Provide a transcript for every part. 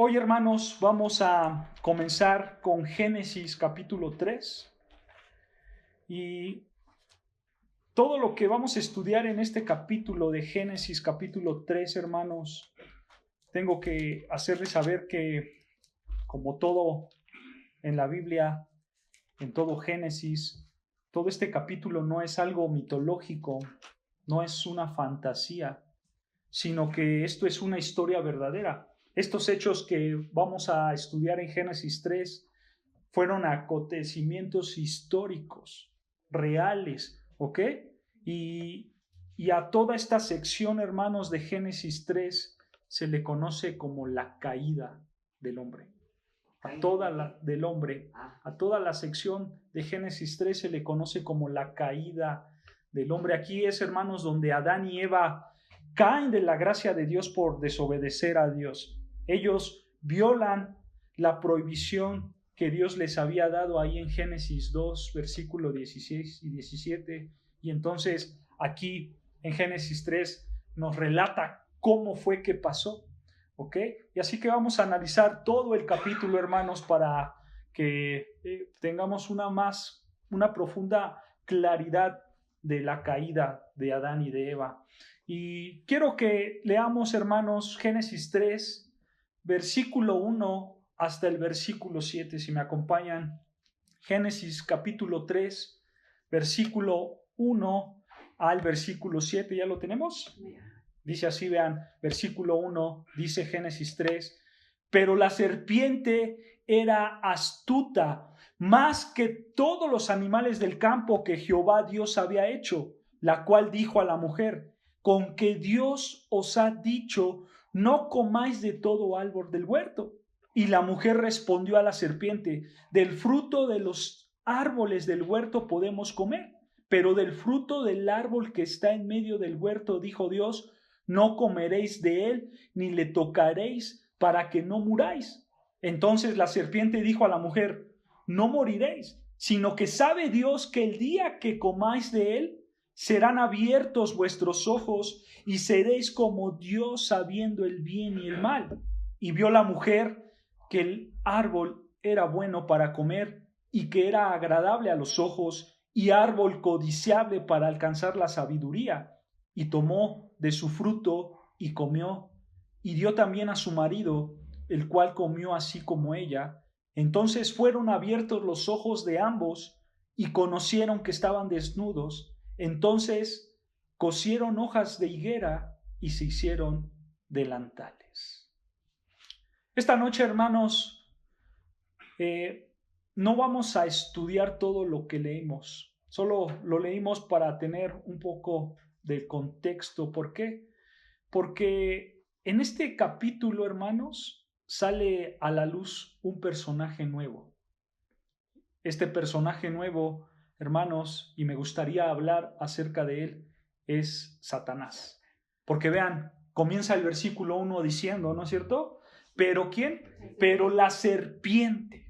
Hoy, hermanos, vamos a comenzar con Génesis capítulo 3 y todo lo que vamos a estudiar en este capítulo de Génesis capítulo 3, hermanos, tengo que hacerles saber que, como todo en la Biblia, en todo Génesis, todo este capítulo no es algo mitológico, no es una fantasía, sino que esto es una historia verdadera. Estos hechos que vamos a estudiar en Génesis 3 fueron acontecimientos históricos, reales, ¿ok? Y a toda esta sección, hermanos, de Génesis 3 se le conoce como la caída del hombre. A toda la sección de Génesis 3 se le conoce como la caída del hombre. Aquí es, hermanos, donde Adán y Eva caen de la gracia de Dios por desobedecer a Dios. Ellos violan la prohibición que Dios les había dado ahí en Génesis 2, versículo 16 y 17. Y entonces aquí en Génesis 3 nos relata cómo fue que pasó. ¿Ok? Y así que vamos a analizar todo el capítulo, hermanos, para que tengamos una profunda claridad de la caída de Adán y de Eva. Y quiero que leamos, hermanos, Génesis 3, versículo 1 hasta el versículo 7, si me acompañan. Génesis capítulo 3, versículo 1 al versículo 7, ¿ya lo tenemos? Dice así, vean, versículo 1, dice Génesis 3, pero la serpiente era astuta más que todos los animales del campo que Jehová Dios había hecho, la cual dijo a la mujer, con que Dios os ha dicho, no comáis de todo árbol del huerto. Y la mujer respondió a la serpiente, del fruto de los árboles del huerto podemos comer, pero del fruto del árbol que está en medio del huerto, dijo Dios, no comeréis de él, ni le tocaréis, para que no muráis. Entonces la serpiente dijo a la mujer, no moriréis, sino que sabe Dios que el día que comáis de él, serán abiertos vuestros ojos y seréis como Dios sabiendo el bien y el mal. Y vio la mujer que el árbol era bueno para comer y que era agradable a los ojos y árbol codiciable para alcanzar la sabiduría. Y tomó de su fruto y comió, y dio también a su marido, el cual comió así como ella. Entonces fueron abiertos los ojos de ambos y conocieron que estaban desnudos. Entonces cosieron hojas de higuera y se hicieron delantales. Esta noche, hermanos, no vamos a estudiar todo lo que leímos. Solo lo leímos para tener un poco del contexto. ¿Por qué? Porque en este capítulo, hermanos, sale a la luz un personaje nuevo. Este personaje nuevo, hermanos, y me gustaría hablar acerca de él, es Satanás. Porque vean, comienza el versículo 1 diciendo, ¿no es cierto? ¿Pero quién? Pero la serpiente.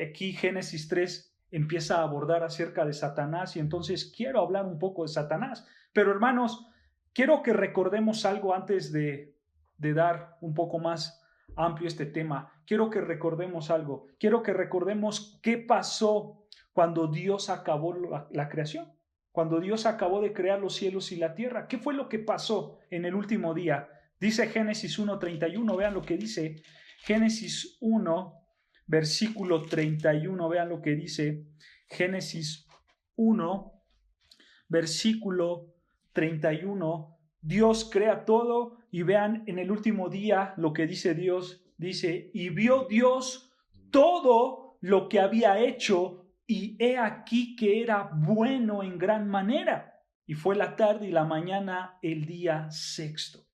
Aquí Génesis 3 empieza a abordar acerca de Satanás y entonces quiero hablar un poco de Satanás. Pero hermanos, quiero que recordemos algo antes de dar un poco más amplio este tema. Quiero que recordemos algo. Quiero que recordemos qué pasó cuando Dios acabó la creación. Cuando Dios acabó de crear los cielos y la tierra. ¿Qué fue lo que pasó en el último día? Dice Génesis 1:31. Vean lo que dice. Génesis 1, versículo 31. Vean lo que dice. Génesis 1, versículo 31. Dios crea todo y vean en el último día lo que dice Dios. Dice, y vio Dios todo lo que había hecho y he aquí que era bueno en gran manera. Y fue la tarde y la mañana el día sexto.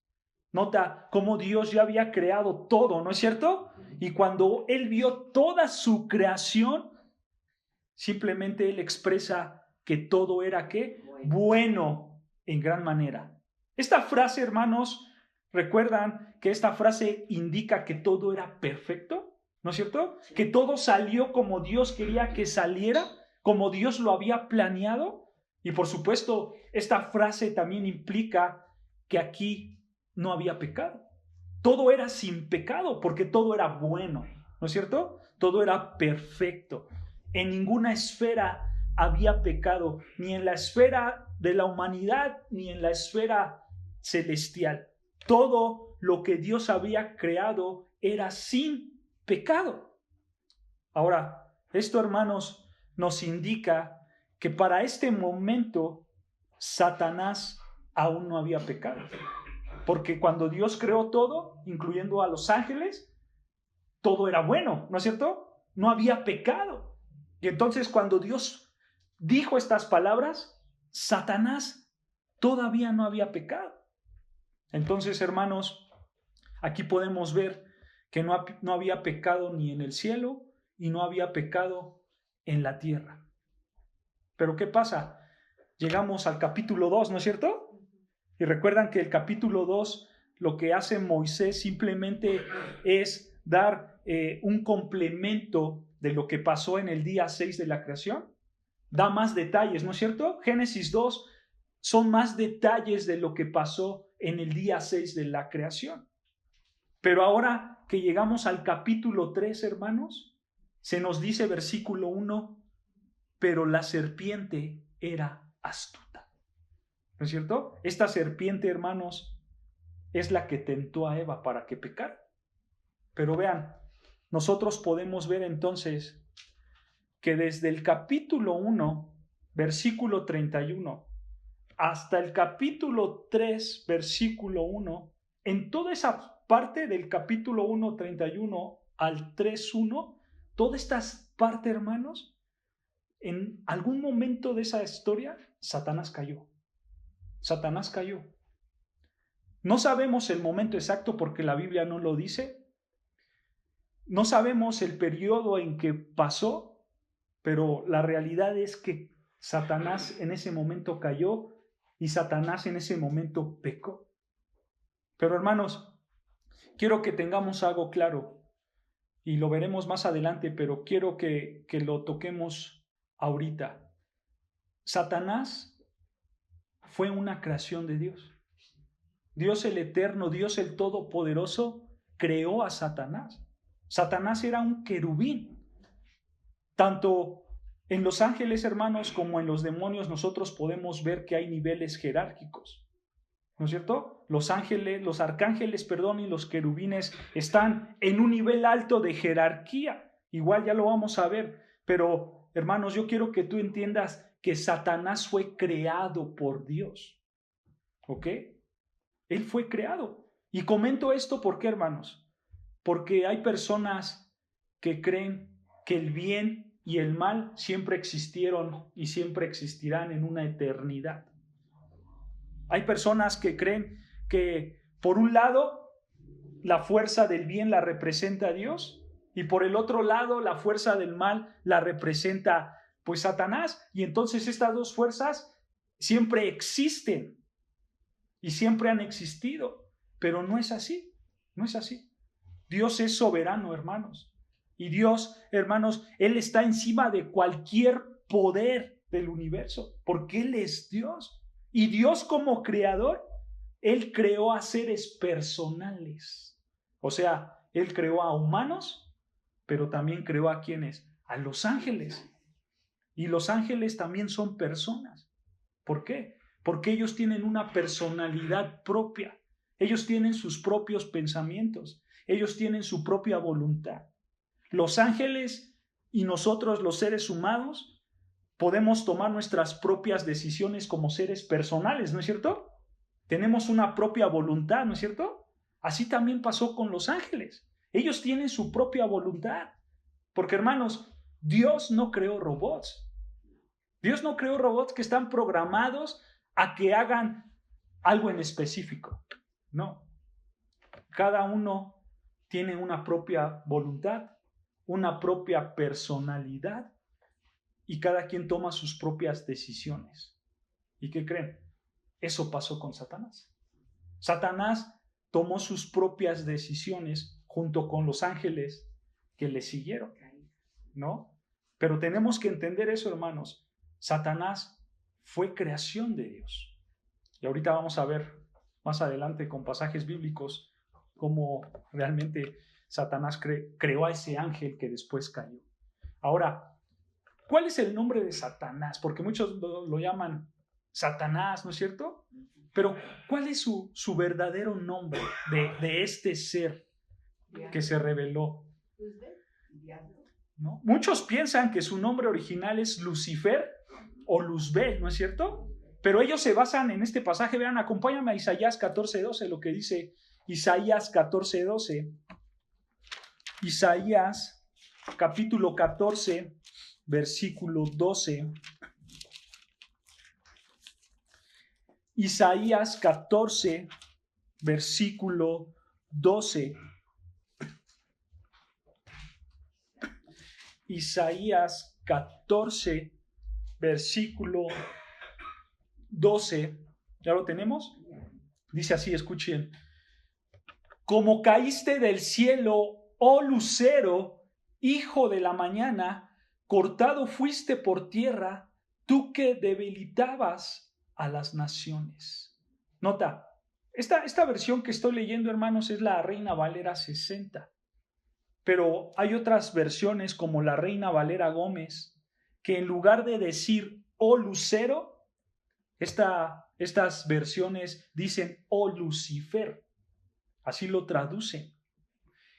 Nota cómo Dios ya había creado todo, ¿no es cierto? Y cuando Él vio toda su creación, simplemente Él expresa que todo era ¿qué? Bueno en gran manera. Esta frase, hermanos, ¿recuerdan que esta frase indica que todo era perfecto? ¿No es cierto? Sí. Que todo salió como Dios quería que saliera, como Dios lo había planeado. Y por supuesto, esta frase también implica que aquí no había pecado. todo era sin pecado, porque todo era bueno, ¿no es cierto? Todo era perfecto. En ninguna esfera había pecado, ni en la esfera de la humanidad, ni en la esfera celestial. Todo lo que Dios había creado era sin pecado. Ahora, esto, hermanos, nos indica que para este momento Satanás aún no había pecado. Porque cuando Dios creó todo, incluyendo a los ángeles, todo era bueno, ¿no es cierto? No había pecado. Y entonces cuando Dios dijo estas palabras, Satanás todavía no había pecado. Entonces, hermanos, aquí podemos ver que no había pecado ni en el cielo y no había pecado en la tierra. Pero ¿qué pasa? Llegamos al capítulo 2, ¿no es cierto? Y recuerdan que el capítulo 2, lo que hace Moisés simplemente es dar un complemento de lo que pasó en el día 6 de la creación. Da más detalles, ¿no es cierto? Génesis 2 son más detalles de lo que pasó en el día 6 de la creación. Pero ahora que llegamos al capítulo 3, hermanos, se nos dice versículo 1, pero la serpiente era astuta. ¿No es cierto? Esta serpiente, hermanos, es la que tentó a Eva para que pecara. Pero vean, nosotros podemos ver entonces que desde el capítulo 1, versículo 31, hasta el capítulo 3, versículo 1, en toda esa parte del capítulo 1, 31 al 3, 1, toda esta parte, hermanos, en algún momento de esa historia, Satanás cayó. Satanás cayó. No sabemos el momento exacto porque la Biblia no lo dice. No sabemos el periodo en que pasó, pero la realidad es que Satanás en ese momento cayó y Satanás en ese momento pecó. Pero hermanos, quiero que tengamos algo claro y lo veremos más adelante, pero quiero que lo toquemos ahorita. Satanás fue una creación de Dios. Dios el Eterno, Dios el Todopoderoso, creó a Satanás. Satanás era un querubín. Tanto en los ángeles, hermanos, como en los demonios, nosotros podemos ver que hay niveles jerárquicos. ¿No es cierto? Los arcángeles, y los querubines están en un nivel alto de jerarquía. Igual ya lo vamos a ver. Pero, hermanos, yo quiero que tú entiendas que Satanás fue creado por Dios. ¿Ok? Él fue creado. Y comento esto porque, hermanos, porque hay personas que creen que el bien y el mal siempre existieron y siempre existirán en una eternidad. Hay personas que creen que, por un lado, la fuerza del bien la representa Dios y por el otro lado, la fuerza del mal la representa, pues, Satanás. Y entonces estas dos fuerzas siempre existen y siempre han existido, pero no es así, no es así. Dios es soberano, hermanos. Y Dios, hermanos, Él está encima de cualquier poder del universo, porque Él es Dios. Y Dios como creador, Él creó a seres personales. O sea, Él creó a humanos, pero también creó a quienes, a los ángeles. Y los ángeles también son personas. ¿Por qué? Porque ellos tienen una personalidad propia. Ellos tienen sus propios pensamientos. Ellos tienen su propia voluntad. Los ángeles y nosotros, los seres humanos, podemos tomar nuestras propias decisiones como seres personales, ¿no es cierto? Tenemos una propia voluntad, ¿no es cierto? Así también pasó con los ángeles. Ellos tienen su propia voluntad. Porque, hermanos, Dios no creó robots. Dios no creó robots que están programados a que hagan algo en específico. No. Cada uno tiene una propia voluntad, una propia personalidad y cada quien toma sus propias decisiones. ¿Y qué creen? Eso pasó con Satanás. Satanás tomó sus propias decisiones junto con los ángeles que le siguieron, ¿no? Pero tenemos que entender eso, hermanos. Satanás fue creación de Dios. Y ahorita vamos a ver más adelante con pasajes bíblicos cómo realmente Satanás creó a ese ángel que después cayó. Ahora, ¿cuál es el nombre de Satanás? Porque muchos lo llaman Satanás, ¿no es cierto? Pero ¿cuál es su verdadero nombre de este ser que se reveló? ¿No? Muchos piensan que su nombre original es Lucifer o Luzbel, ¿no es cierto? Pero ellos se basan en este pasaje. Vean, acompáñame a Isaías 14:12, lo que dice Isaías 14:12. Isaías capítulo 14, versículo 12. Isaías 14, versículo 12. Isaías 14, versículo 12. ¿Ya lo tenemos? Dice así, escuchen. Como caíste del cielo, oh lucero, hijo de la mañana, cortado fuiste por tierra, tú que debilitabas a las naciones. Nota, esta versión que estoy leyendo, hermanos, es la Reina Valera 60. Pero hay otras versiones como la Reina Valera Gómez, que en lugar de decir oh lucero, estas versiones dicen oh Lucifer. Así lo traducen.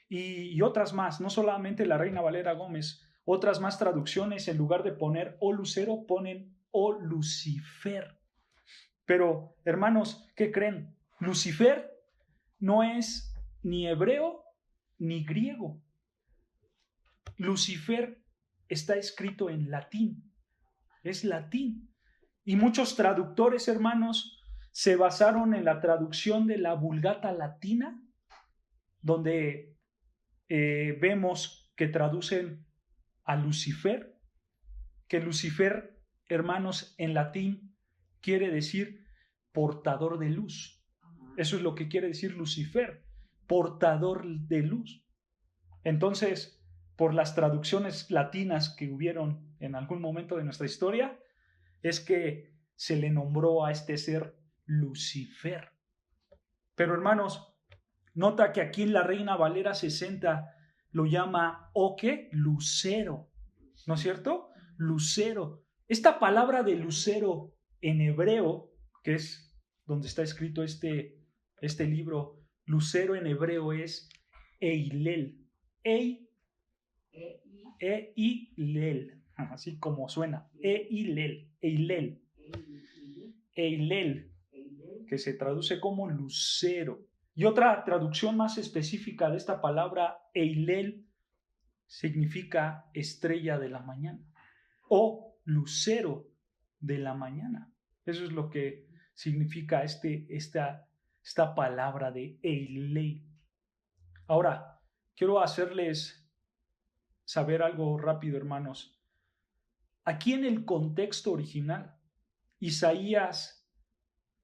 Y otras más, no solamente la Reina Valera Gómez, otras más traducciones, en lugar de poner oh lucero, ponen oh Lucifer. Pero, hermanos, ¿qué creen? Lucifer no es ni hebreo ni griego. Lucifer está escrito en latín, es latín. Y muchos traductores, hermanos, se basaron en la traducción de la Vulgata latina, donde vemos que traducen a Lucifer, que Lucifer, hermanos, en latín quiere decir portador de luz. Eso es lo que quiere decir Lucifer, portador de luz. Entonces, por las traducciones latinas que hubieron en algún momento de nuestra historia, es que se le nombró a este ser Lucifer. Pero hermanos, nota que aquí en la Reina Valera 60 lo llama ¿o qué? Lucero, ¿no es cierto? Lucero. Esta palabra de lucero en hebreo, que es donde está escrito este libro, lucero en hebreo es Eilel. Eilel, así como suena, Eilel, que se traduce como lucero. Y otra traducción más específica de esta palabra, Eilel, significa estrella de la mañana o lucero de la mañana. Eso es lo que significa esta palabra de Eilel. Ahora, quiero hacerles saber algo rápido, hermanos. Aquí en el contexto original, Isaías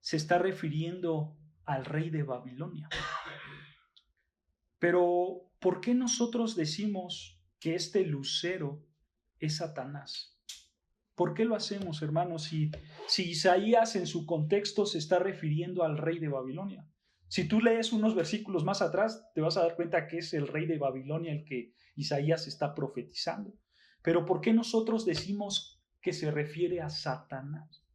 se está refiriendo al rey de Babilonia. Pero, ¿por qué nosotros decimos que este lucero es Satanás? ¿Por qué lo hacemos, hermanos? Si Isaías en su contexto se está refiriendo al rey de Babilonia. Si tú lees unos versículos más atrás, te vas a dar cuenta que es el rey de Babilonia el que Isaías está profetizando. Pero ¿por qué nosotros decimos que se refiere a Satanás?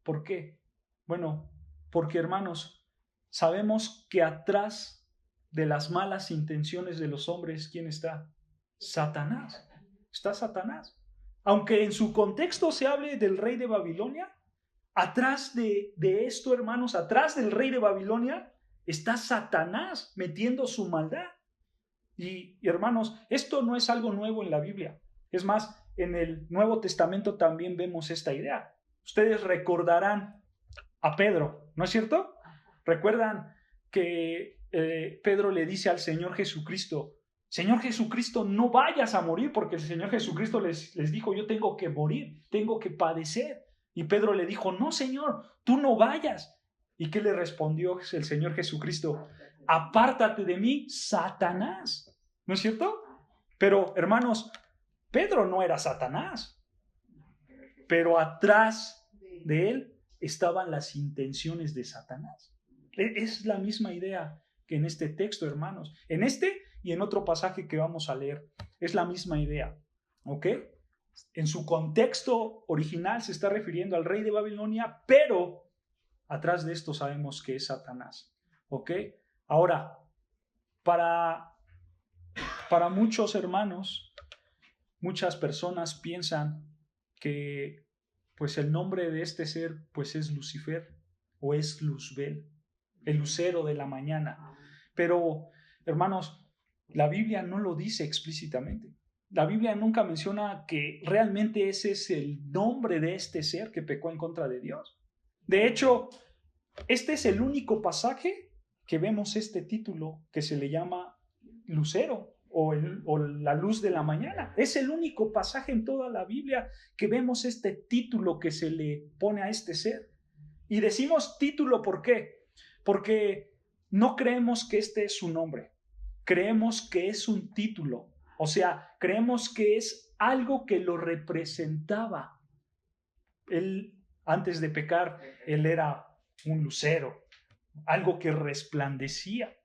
¿Por qué? Bueno, porque, hermanos, sabemos que atrás de las malas intenciones de los hombres, ¿quién está? Satanás. Está Satanás. Aunque en su contexto se hable del rey de Babilonia, atrás de esto, hermanos, atrás del rey de Babilonia, está Satanás metiendo su maldad. Y hermanos, esto no es algo nuevo en la Biblia. Es más, en el Nuevo Testamento también vemos esta idea. Ustedes recordarán a Pedro, ¿no es cierto? Recuerdan que Pedro le dice al Señor Jesucristo, Señor Jesucristo, no vayas a morir, porque el Señor Jesucristo les dijo, yo tengo que morir, tengo que padecer. Y Pedro le dijo, no, Señor, tú no vayas. ¿Y qué le respondió el Señor Jesucristo? Apártate de mí, Satanás. ¿No es cierto? Pero, hermanos, Pedro no era Satanás, pero atrás de él estaban las intenciones de Satanás. Es la misma idea en este texto, hermanos. En este y en otro pasaje que vamos a leer. Es la misma idea, ¿ok? En su contexto original se está refiriendo al rey de Babilonia, pero atrás de esto sabemos que es Satanás, ¿ok? Ahora, para muchos hermanos, muchas personas piensan que pues el nombre de este ser pues es Lucifer o es Luzbel, el lucero de la mañana. Pero, hermanos, la Biblia no lo dice explícitamente. La Biblia nunca menciona que realmente ese es el nombre de este ser que pecó en contra de Dios. De hecho, este es el único pasaje que vemos este título que se le llama lucero o la luz de la mañana. Es el único pasaje en toda la Biblia que vemos este título que se le pone a este ser. Y decimos título, ¿por qué? Porque no creemos que este es su nombre. Creemos que es un título. O sea, creemos que es algo que lo representaba. Él, antes de pecar, él era un lucero, algo que resplandecía.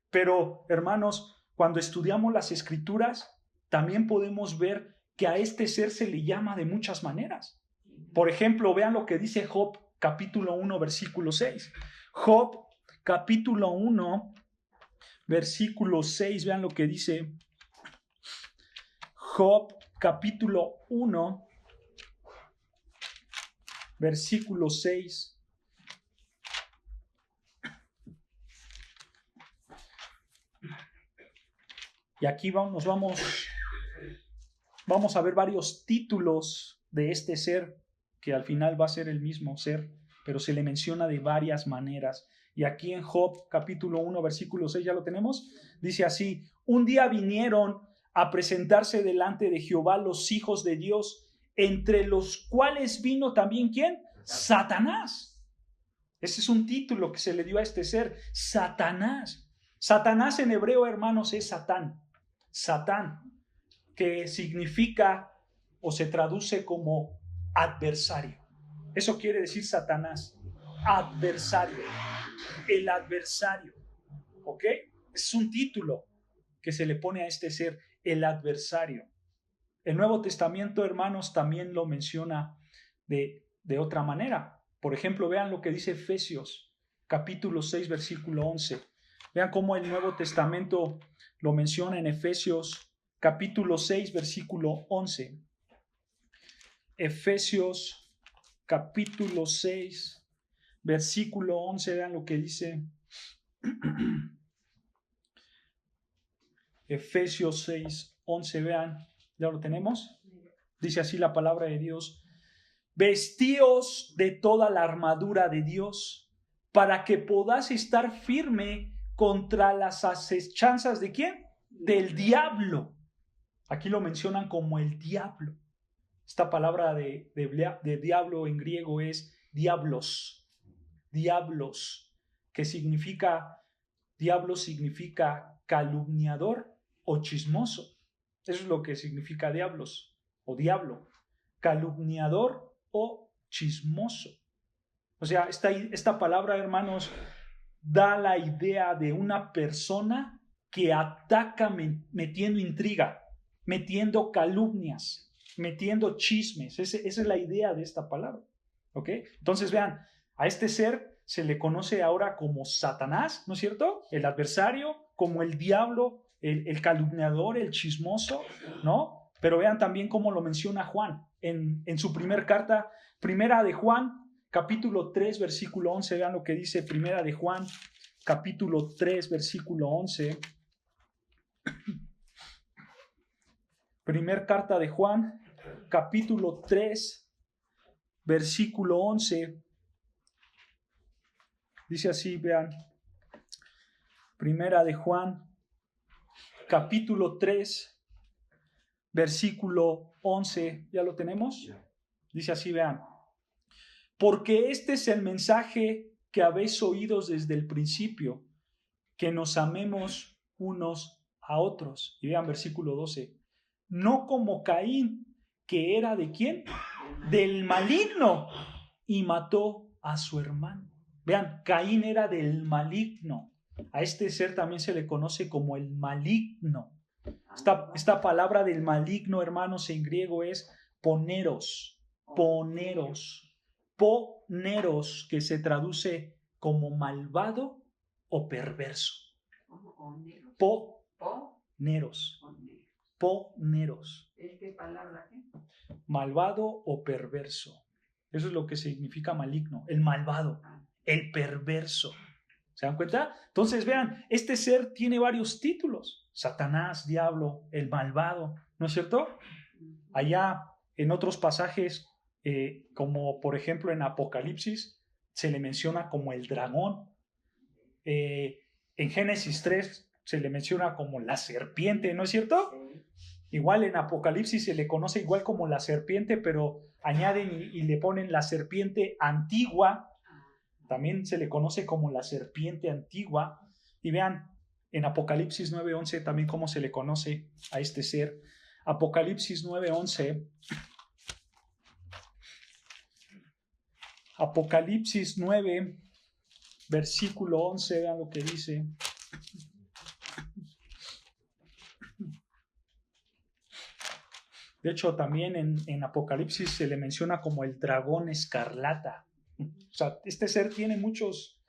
Pero, hermanos, cuando estudiamos las Escrituras, también podemos ver que a este ser se le llama de muchas maneras. Por ejemplo, vean lo que dice Job, capítulo 1, versículo 6. Job, capítulo 1, versículo 6, vean lo que dice Job, capítulo 1, versículo 6. Y aquí vamos a ver varios títulos de este ser, que al final va a ser el mismo ser, pero se le menciona de varias maneras. Y aquí en Job, capítulo 1, versículo 6, ya lo tenemos, dice así: un día vinieron a presentarse delante de Jehová los hijos de Dios, entre los cuales vino también, ¿quién? Satanás. Ese es un título que se le dio a este ser, Satanás. Satanás en hebreo, hermanos, es Satán. Satán, que significa o se traduce como adversario. Eso quiere decir Satanás, adversario, el adversario, ¿ok? Es un título que se le pone a este ser, el adversario. El Nuevo Testamento, hermanos, también lo menciona de otra manera. Por ejemplo, vean lo que dice Efesios, capítulo 6, versículo 11. Vean cómo el Nuevo Testamento lo menciona en Efesios, capítulo 6, versículo 11. Efesios, capítulo 6, versículo 11. Vean lo que dice. Efesios 6, 11. Vean, ¿ya lo tenemos? Dice así la palabra de Dios: vestíos de toda la armadura de Dios, para que podáis estar firme contra las acechanzas ¿de quién? Del diablo. Aquí lo mencionan como el diablo. Esta palabra de diablo en griego es diablos. Diablos, que significa, diablo significa calumniador o chismoso. Eso es lo que significa diablos o diablo. Calumniador o chismoso. O sea, esta palabra, hermanos, da la idea de una persona que ataca metiendo intriga, metiendo calumnias, metiendo chismes. Esa es la idea de esta palabra. ¿Ok? Entonces, vean, a este ser se le conoce ahora como Satanás, ¿no es cierto? El adversario, como el diablo, el calumniador, el chismoso, ¿no? Pero vean también cómo lo menciona Juan en su primer carta, primera de Juan, capítulo 3, versículo 11. Vean lo que dice primera de Juan, capítulo 3, versículo 11. Primer carta de Juan, capítulo 3, versículo 11. Dice así, vean. Primera de Juan, capítulo 3, versículo 11. ¿Ya lo tenemos? Dice así, vean. Porque este es el mensaje que habéis oído desde el principio, que nos amemos unos a otros. Y vean versículo 12. No como Caín, que era ¿de quién? Del maligno, y mató a su hermano. Vean, Caín era del maligno. A este ser también se le conoce como el maligno. Esta palabra del maligno, hermanos, en griego es poneros, que se traduce como malvado o perverso. Poneros. ¿Qué palabra? Malvado o perverso. Eso es lo que significa maligno, el malvado, el perverso. ¿Se dan cuenta? Entonces vean, este ser tiene varios títulos. Satanás, diablo, el malvado, ¿no es cierto? Allá en otros pasajes, como por ejemplo en Apocalipsis, se le menciona como el dragón. En Génesis 3 se le menciona como la serpiente, ¿no es cierto? Igual en Apocalipsis se le conoce igual como la serpiente, pero añaden y le ponen la serpiente antigua. También se le conoce como la serpiente antigua. Y vean, en Apocalipsis 9:11 también cómo se le conoce a este ser. Apocalipsis 9:11. Apocalipsis 9, versículo 11, vean lo que dice. De hecho, también en Apocalipsis se le menciona como el dragón escarlata. O sea, este ser tiene muchos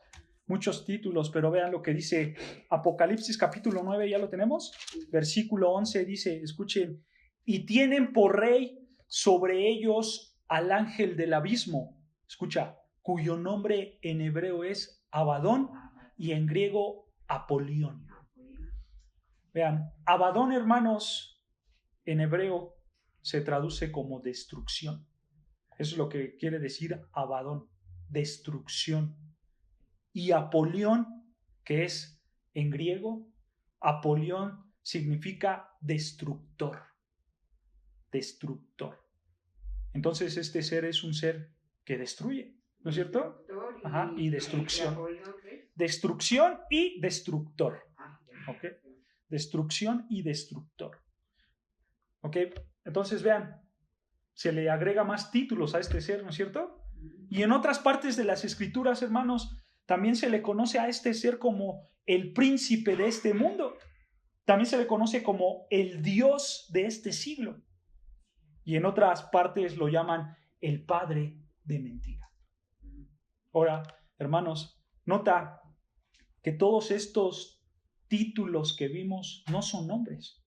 títulos, pero vean lo que dice Apocalipsis capítulo 9, ¿ya lo tenemos? Versículo 11 dice, escuchen, y tienen por rey sobre ellos al ángel del abismo, escucha, cuyo nombre en hebreo es Abadón y en griego Apolión. Vean, Abadón, hermanos, en hebreo se traduce como destrucción. Eso es lo que quiere decir Abadón, destrucción. Y Apolión, que es en griego, Apolión significa destructor. Destructor. Entonces este ser es un ser que destruye, ¿no es cierto? Ajá, y destrucción. Destrucción y destructor. ¿Ok? Destrucción y destructor. ¿Ok? Entonces vean, se le agrega más títulos a este ser, ¿no es cierto? Y en otras partes de las escrituras, hermanos, también se le conoce a este ser como el príncipe de este mundo. También se le conoce como el Dios de este siglo. Y en otras partes lo llaman el padre de mentira. Ahora, hermanos, nota que todos estos títulos que vimos no son nombres.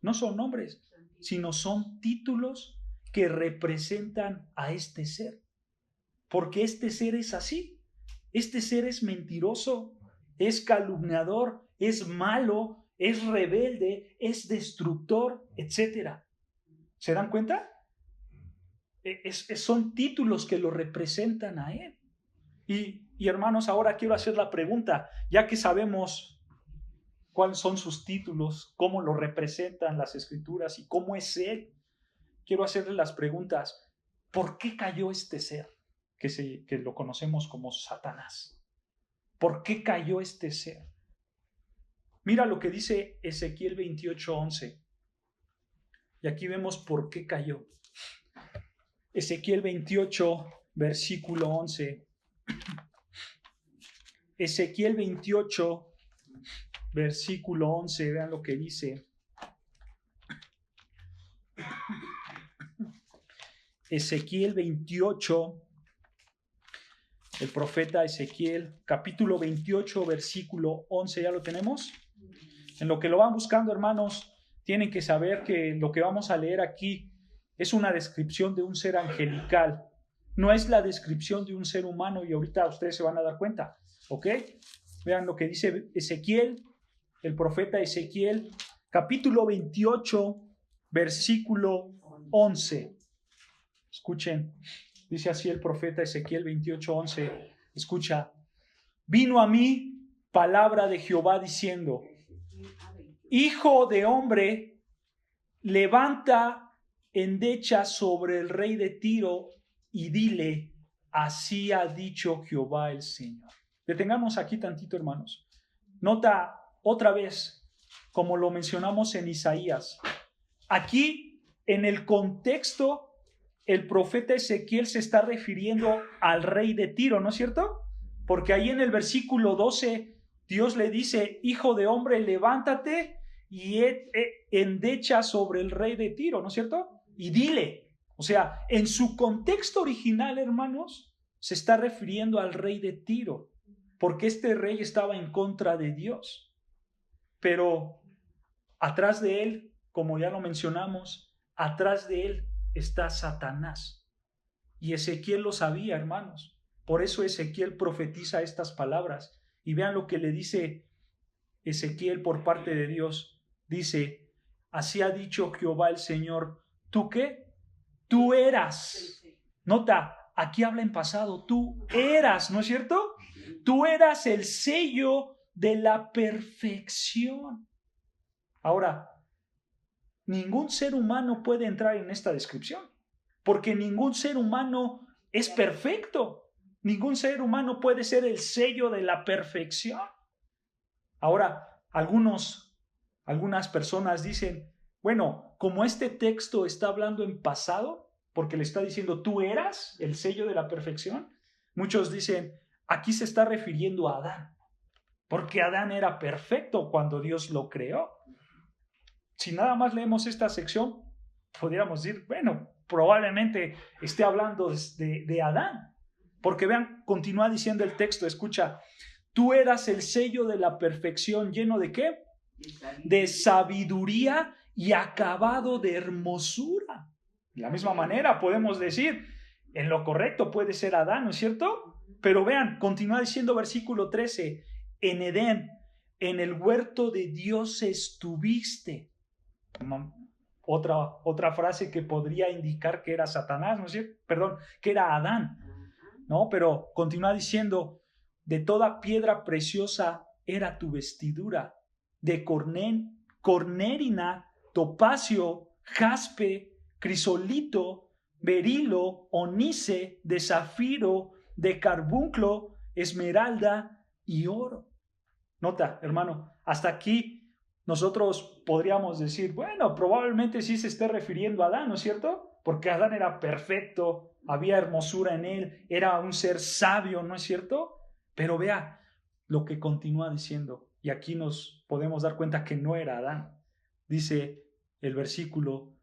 No son nombres, sino son títulos que representan a este ser. Porque este ser es así. Este ser es mentiroso, es calumniador, es malo, es rebelde, es destructor, etc. ¿Se dan cuenta? Son títulos que lo representan a él. Y hermanos, ahora quiero hacer la pregunta, ya que sabemos cuáles son sus títulos, cómo lo representan las escrituras y cómo es él. Quiero hacerle las preguntas, ¿por qué cayó este ser que lo conocemos como Satanás? ¿Por qué cayó este ser? Mira lo que dice Ezequiel 28:11. Y aquí vemos por qué cayó. Ezequiel 28, versículo 11. Ezequiel 28, versículo 11. Vean lo que dice. Ezequiel 28, el profeta Ezequiel, capítulo 28, versículo 11, ¿ya lo tenemos? En lo que lo van buscando, hermanos, tienen que saber que lo que vamos a leer aquí es una descripción de un ser angelical. No es la descripción de un ser humano y ahorita ustedes se van a dar cuenta, ¿ok? Vean lo que dice Ezequiel, el profeta Ezequiel, capítulo 28, versículo 11. Escuchen, dice así el profeta Ezequiel 28:11, escucha, vino a mí palabra de Jehová diciendo, hijo de hombre, levanta endecha sobre el rey de Tiro y dile, así ha dicho Jehová el Señor. Detengamos aquí tantito, hermanos. Nota otra vez, como lo mencionamos en Isaías, aquí en el contexto el profeta Ezequiel se está refiriendo al rey de Tiro, ¿no es cierto? Porque ahí en el versículo 12 Dios le dice, hijo de hombre, levántate y endecha sobre el rey de Tiro, ¿no es cierto? Y dile, o sea, en su contexto original, hermanos, se está refiriendo al rey de Tiro, porque este rey estaba en contra de Dios. Pero atrás de él, como ya lo mencionamos, atrás de él está Satanás. Y Ezequiel lo sabía, hermanos. Por eso Ezequiel profetiza estas palabras. Y vean lo que le dice Ezequiel por parte de Dios. Dice, así ha dicho Jehová el Señor. ¿Tú qué? Tú eras. Nota, aquí habla en pasado. Tú eras, ¿no es cierto? Tú eras el sello de la perfección. Ahora, ningún ser humano puede entrar en esta descripción, porque ningún ser humano es perfecto. Ningún ser humano puede ser el sello de la perfección. Ahora, algunas personas dicen, bueno, como este texto está hablando en pasado, porque le está diciendo, tú eras el sello de la perfección, muchos dicen, aquí se está refiriendo a Adán, porque Adán era perfecto cuando Dios lo creó. Si nada más leemos esta sección, podríamos decir, bueno, probablemente esté hablando de Adán. Porque vean, continúa diciendo el texto, escucha, tú eras el sello de la perfección, lleno de ¿qué? De sabiduría y acabado de hermosura. De la misma manera podemos decir, en lo correcto puede ser Adán, ¿no es cierto? Pero vean, continúa diciendo versículo 13, en Edén, en el huerto de Dios estuviste. Otra frase que podría indicar que era Satanás, ¿no es cierto? Perdón, que era Adán, ¿no? Pero continúa diciendo, de toda piedra preciosa era tu vestidura, de cornerina, topacio, jaspe, crisolito, berilo, onice, de zafiro, de carbunclo, esmeralda y oro. Nota, hermano, hasta aquí nosotros podríamos decir, bueno, probablemente sí se esté refiriendo a Adán, ¿no es cierto? Porque Adán era perfecto, había hermosura en él, era un ser sabio, ¿no es cierto? Pero vea lo que continúa diciendo, y aquí nos podemos dar cuenta que no era Adán. Dice el versículo,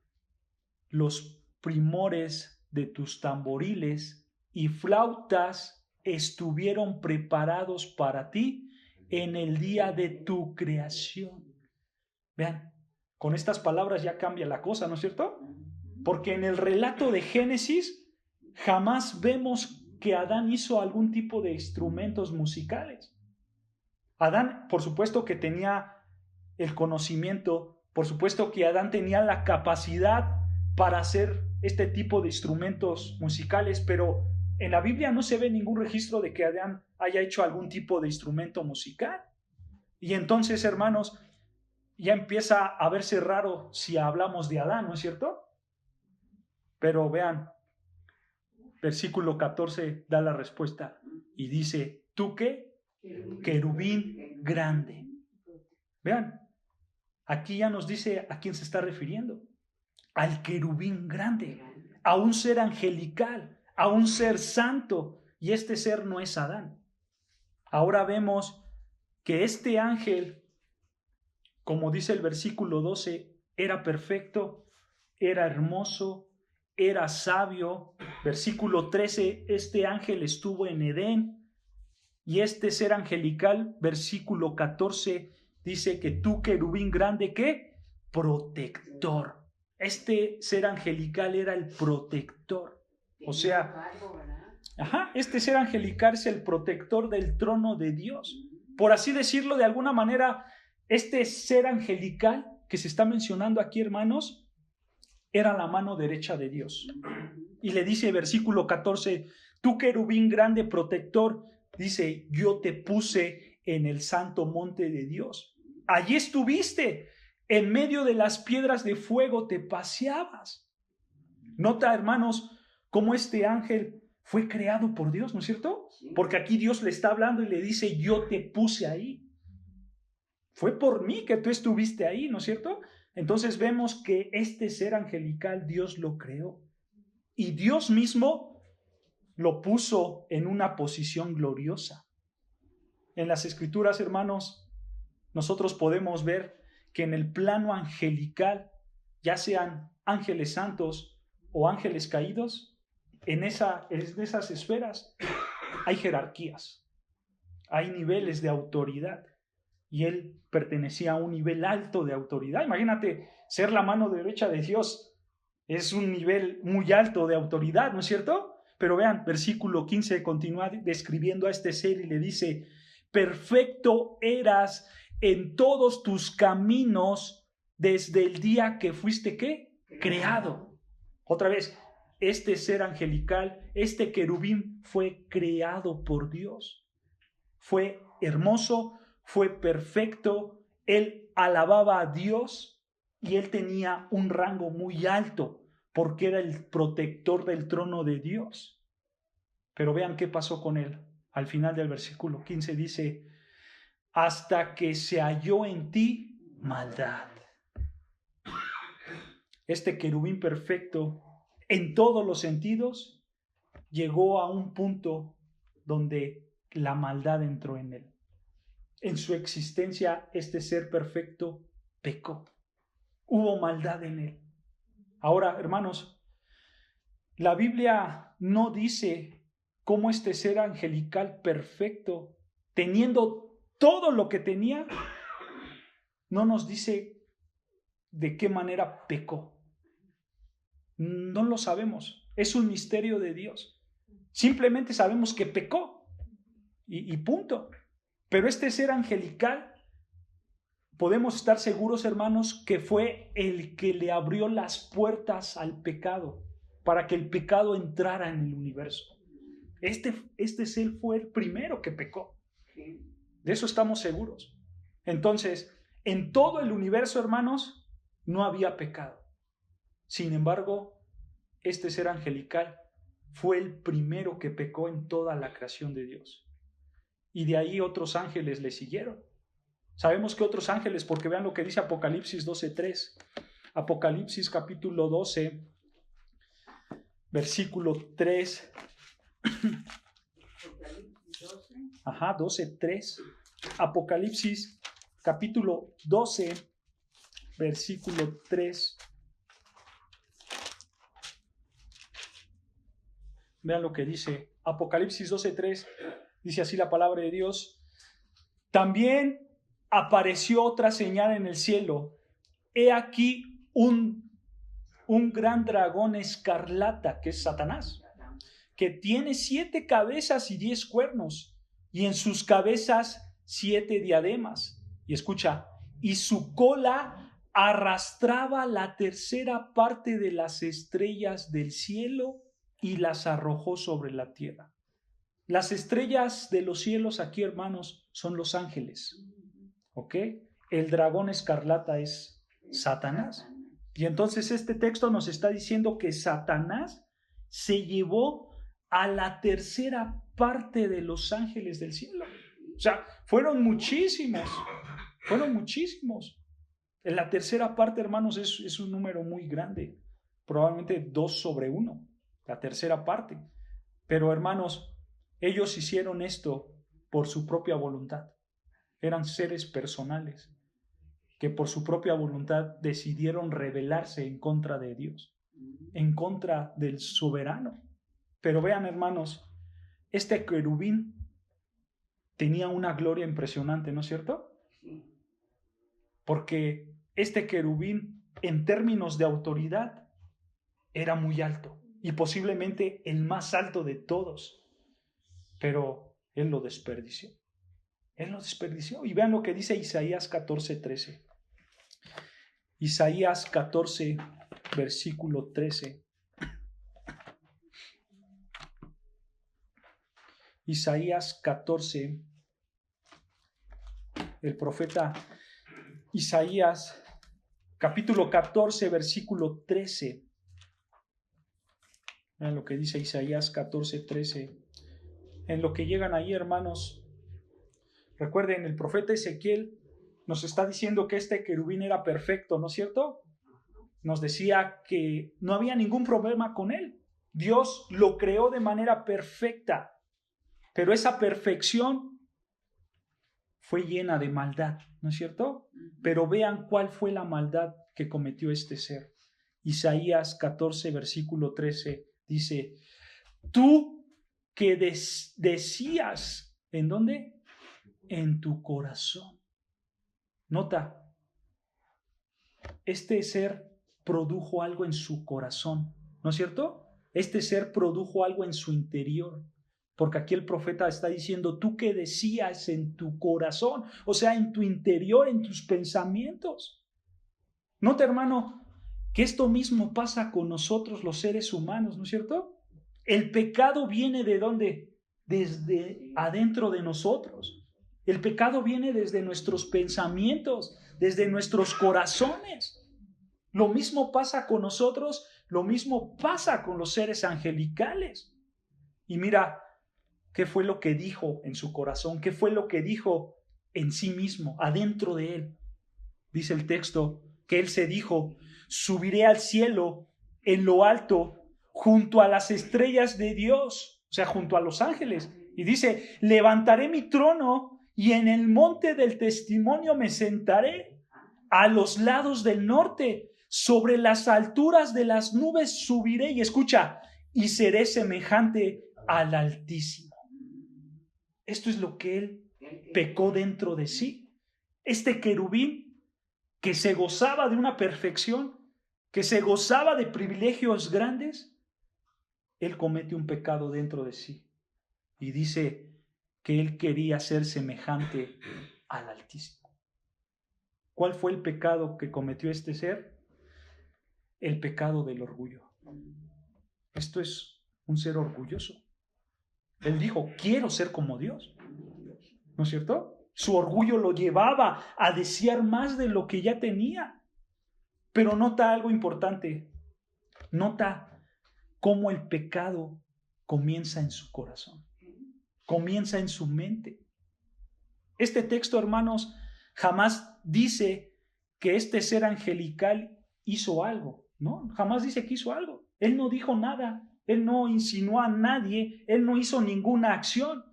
los primores de tus tamboriles y flautas estuvieron preparados para ti en el día de tu creación. Vean, con estas palabras ya cambia la cosa, ¿no es cierto? Porque en el relato de Génesis jamás vemos que Adán hizo algún tipo de instrumentos musicales. Adán, por supuesto que tenía el conocimiento, por supuesto que Adán tenía la capacidad para hacer este tipo de instrumentos musicales, pero en la Biblia no se ve ningún registro de que Adán haya hecho algún tipo de instrumento musical. Y entonces, hermanos, ya empieza a verse raro si hablamos de Adán, ¿no es cierto? Pero vean, versículo 14 da la respuesta y dice, ¿tú qué? Querubín grande. Vean, aquí ya nos dice a quién se está refiriendo. Al querubín grande, a un ser angelical, a un ser santo, y este ser no es Adán. Ahora vemos que este ángel, como dice el versículo 12, era perfecto, era hermoso, era sabio. Versículo 13, este ángel estuvo en Edén. Y este ser angelical, versículo 14, dice que tú, querubín grande, ¿qué? Protector. Este ser angelical era el protector. O sea, este ser angelical es el protector del trono de Dios. Por así decirlo, de alguna manera, este ser angelical que se está mencionando aquí, hermanos, era la mano derecha de Dios. Y le dice, versículo 14, tú, querubín grande protector, dice, yo te puse en el santo monte de Dios. Allí estuviste, en medio de las piedras de fuego te paseabas. Nota, hermanos, cómo este ángel fue creado por Dios, ¿no es cierto? Porque aquí Dios le está hablando y le dice, yo te puse ahí. Fue por mí que tú estuviste ahí, ¿no es cierto? Entonces vemos que este ser angelical Dios lo creó. Y Dios mismo lo puso en una posición gloriosa. En las Escrituras, hermanos, nosotros podemos ver que en el plano angelical, ya sean ángeles santos o ángeles caídos, en esas esferas hay jerarquías, hay niveles de autoridad. Y él pertenecía a un nivel alto de autoridad. Imagínate, ser la mano derecha de Dios es un nivel muy alto de autoridad, ¿no es cierto? Pero vean, versículo 15 continúa describiendo a este ser y le dice: perfecto eras en todos tus caminos desde el día que fuiste, ¿qué? Creado. Otra vez, este ser angelical, este querubín fue creado por Dios. Fue hermoso, fue perfecto, él alababa a Dios y él tenía un rango muy alto porque era el protector del trono de Dios. Pero vean qué pasó con él. Al final del versículo 15 dice: hasta que se halló en ti maldad. Este querubín perfecto, en todos los sentidos, llegó a un punto donde la maldad entró en él. En su existencia, este ser perfecto pecó. Hubo maldad en él. Ahora, hermanos, la Biblia no dice cómo este ser angelical perfecto, teniendo todo lo que tenía, no nos dice de qué manera pecó. No lo sabemos. Es un misterio de Dios. Simplemente sabemos que pecó y punto. Pero este ser angelical, podemos estar seguros, hermanos, que fue el que le abrió las puertas al pecado para que el pecado entrara en el universo. Este ser fue el primero que pecó. De eso estamos seguros. Entonces, en todo el universo, hermanos, no había pecado. Sin embargo, este ser angelical fue el primero que pecó en toda la creación de Dios. Y de ahí otros ángeles le siguieron. Sabemos que otros ángeles, porque vean lo que dice Apocalipsis 12:3. Apocalipsis capítulo 12, versículo 3. 12:3. Apocalipsis capítulo 12, versículo 3. Vean lo que dice Apocalipsis 12:3. Dice así la palabra de Dios: también apareció otra señal en el cielo. He aquí un gran dragón escarlata, que es Satanás, que tiene 7 cabezas y 10 cuernos, y en sus cabezas 7 diademas. Y escucha, y su cola arrastraba la tercera parte de las estrellas del cielo y las arrojó sobre la tierra. Las estrellas de los cielos aquí, hermanos, son los ángeles. ¿Ok? El dragón escarlata es Satanás. Y entonces este texto nos está diciendo que Satanás se llevó a la tercera parte de los ángeles del cielo. O sea, fueron muchísimos. En la tercera parte, hermanos, es un número muy grande. Probablemente 2/1, la tercera parte. Pero, hermanos, ellos hicieron esto por su propia voluntad. Eran seres personales que por su propia voluntad decidieron rebelarse en contra de Dios, en contra del soberano. Pero vean, hermanos, este querubín tenía una gloria impresionante, ¿no es cierto? Porque este querubín, en términos de autoridad, era muy alto y posiblemente el más alto de todos. Pero él lo desperdició. Y vean lo que dice Isaías 14:13. Isaías 14, versículo 13. Isaías 14, el profeta Isaías, capítulo 14, versículo 13. Vean lo que dice Isaías 14:13. En lo que llegan ahí, hermanos, recuerden, el profeta Ezequiel nos está diciendo que este querubín era perfecto, ¿no es cierto? Nos decía que no había ningún problema con él. Dios lo creó de manera perfecta, pero esa perfección fue llena de maldad, ¿no es cierto? Pero vean cuál fue la maldad que cometió este ser. Isaías 14, versículo 13, dice, tú que decías, ¿en dónde? En tu corazón. Nota, este ser produjo algo en su corazón, ¿no es cierto? Este ser produjo algo en su interior, porque aquí el profeta está diciendo, tú que decías en tu corazón, o sea, en tu interior, en tus pensamientos. Nota, hermano, que esto mismo pasa con nosotros los seres humanos, ¿no es cierto? El pecado viene ¿de dónde? Desde adentro de nosotros. El pecado viene desde nuestros pensamientos, desde nuestros corazones. Lo mismo pasa con nosotros, lo mismo pasa con los seres angelicales. Y mira, ¿qué fue lo que dijo en su corazón? ¿Qué fue lo que dijo en sí mismo, adentro de él? Dice el texto que él se dijo, subiré al cielo en lo alto, junto a las estrellas de Dios, o sea, junto a los ángeles. Y dice, levantaré mi trono y en el monte del testimonio me sentaré, a los lados del norte, sobre las alturas de las nubes subiré, y escucha, y seré semejante al Altísimo. Esto es lo que él pecó dentro de sí. Este querubín que se gozaba de una perfección, que se gozaba de privilegios grandes, él comete un pecado dentro de sí y dice que él quería ser semejante al Altísimo. ¿Cuál fue el pecado que cometió este ser? El pecado del orgullo. Esto es un ser orgulloso. Él dijo, quiero ser como Dios. ¿No es cierto? Su orgullo lo llevaba a desear más de lo que ya tenía. Pero nota algo importante. Nota cómo el pecado comienza en su corazón. Comienza en su mente. Este texto, hermanos, jamás dice que este ser angelical hizo algo, ¿no? Jamás dice que hizo algo. Él no dijo nada. Él no insinuó a nadie. Él no hizo ninguna acción.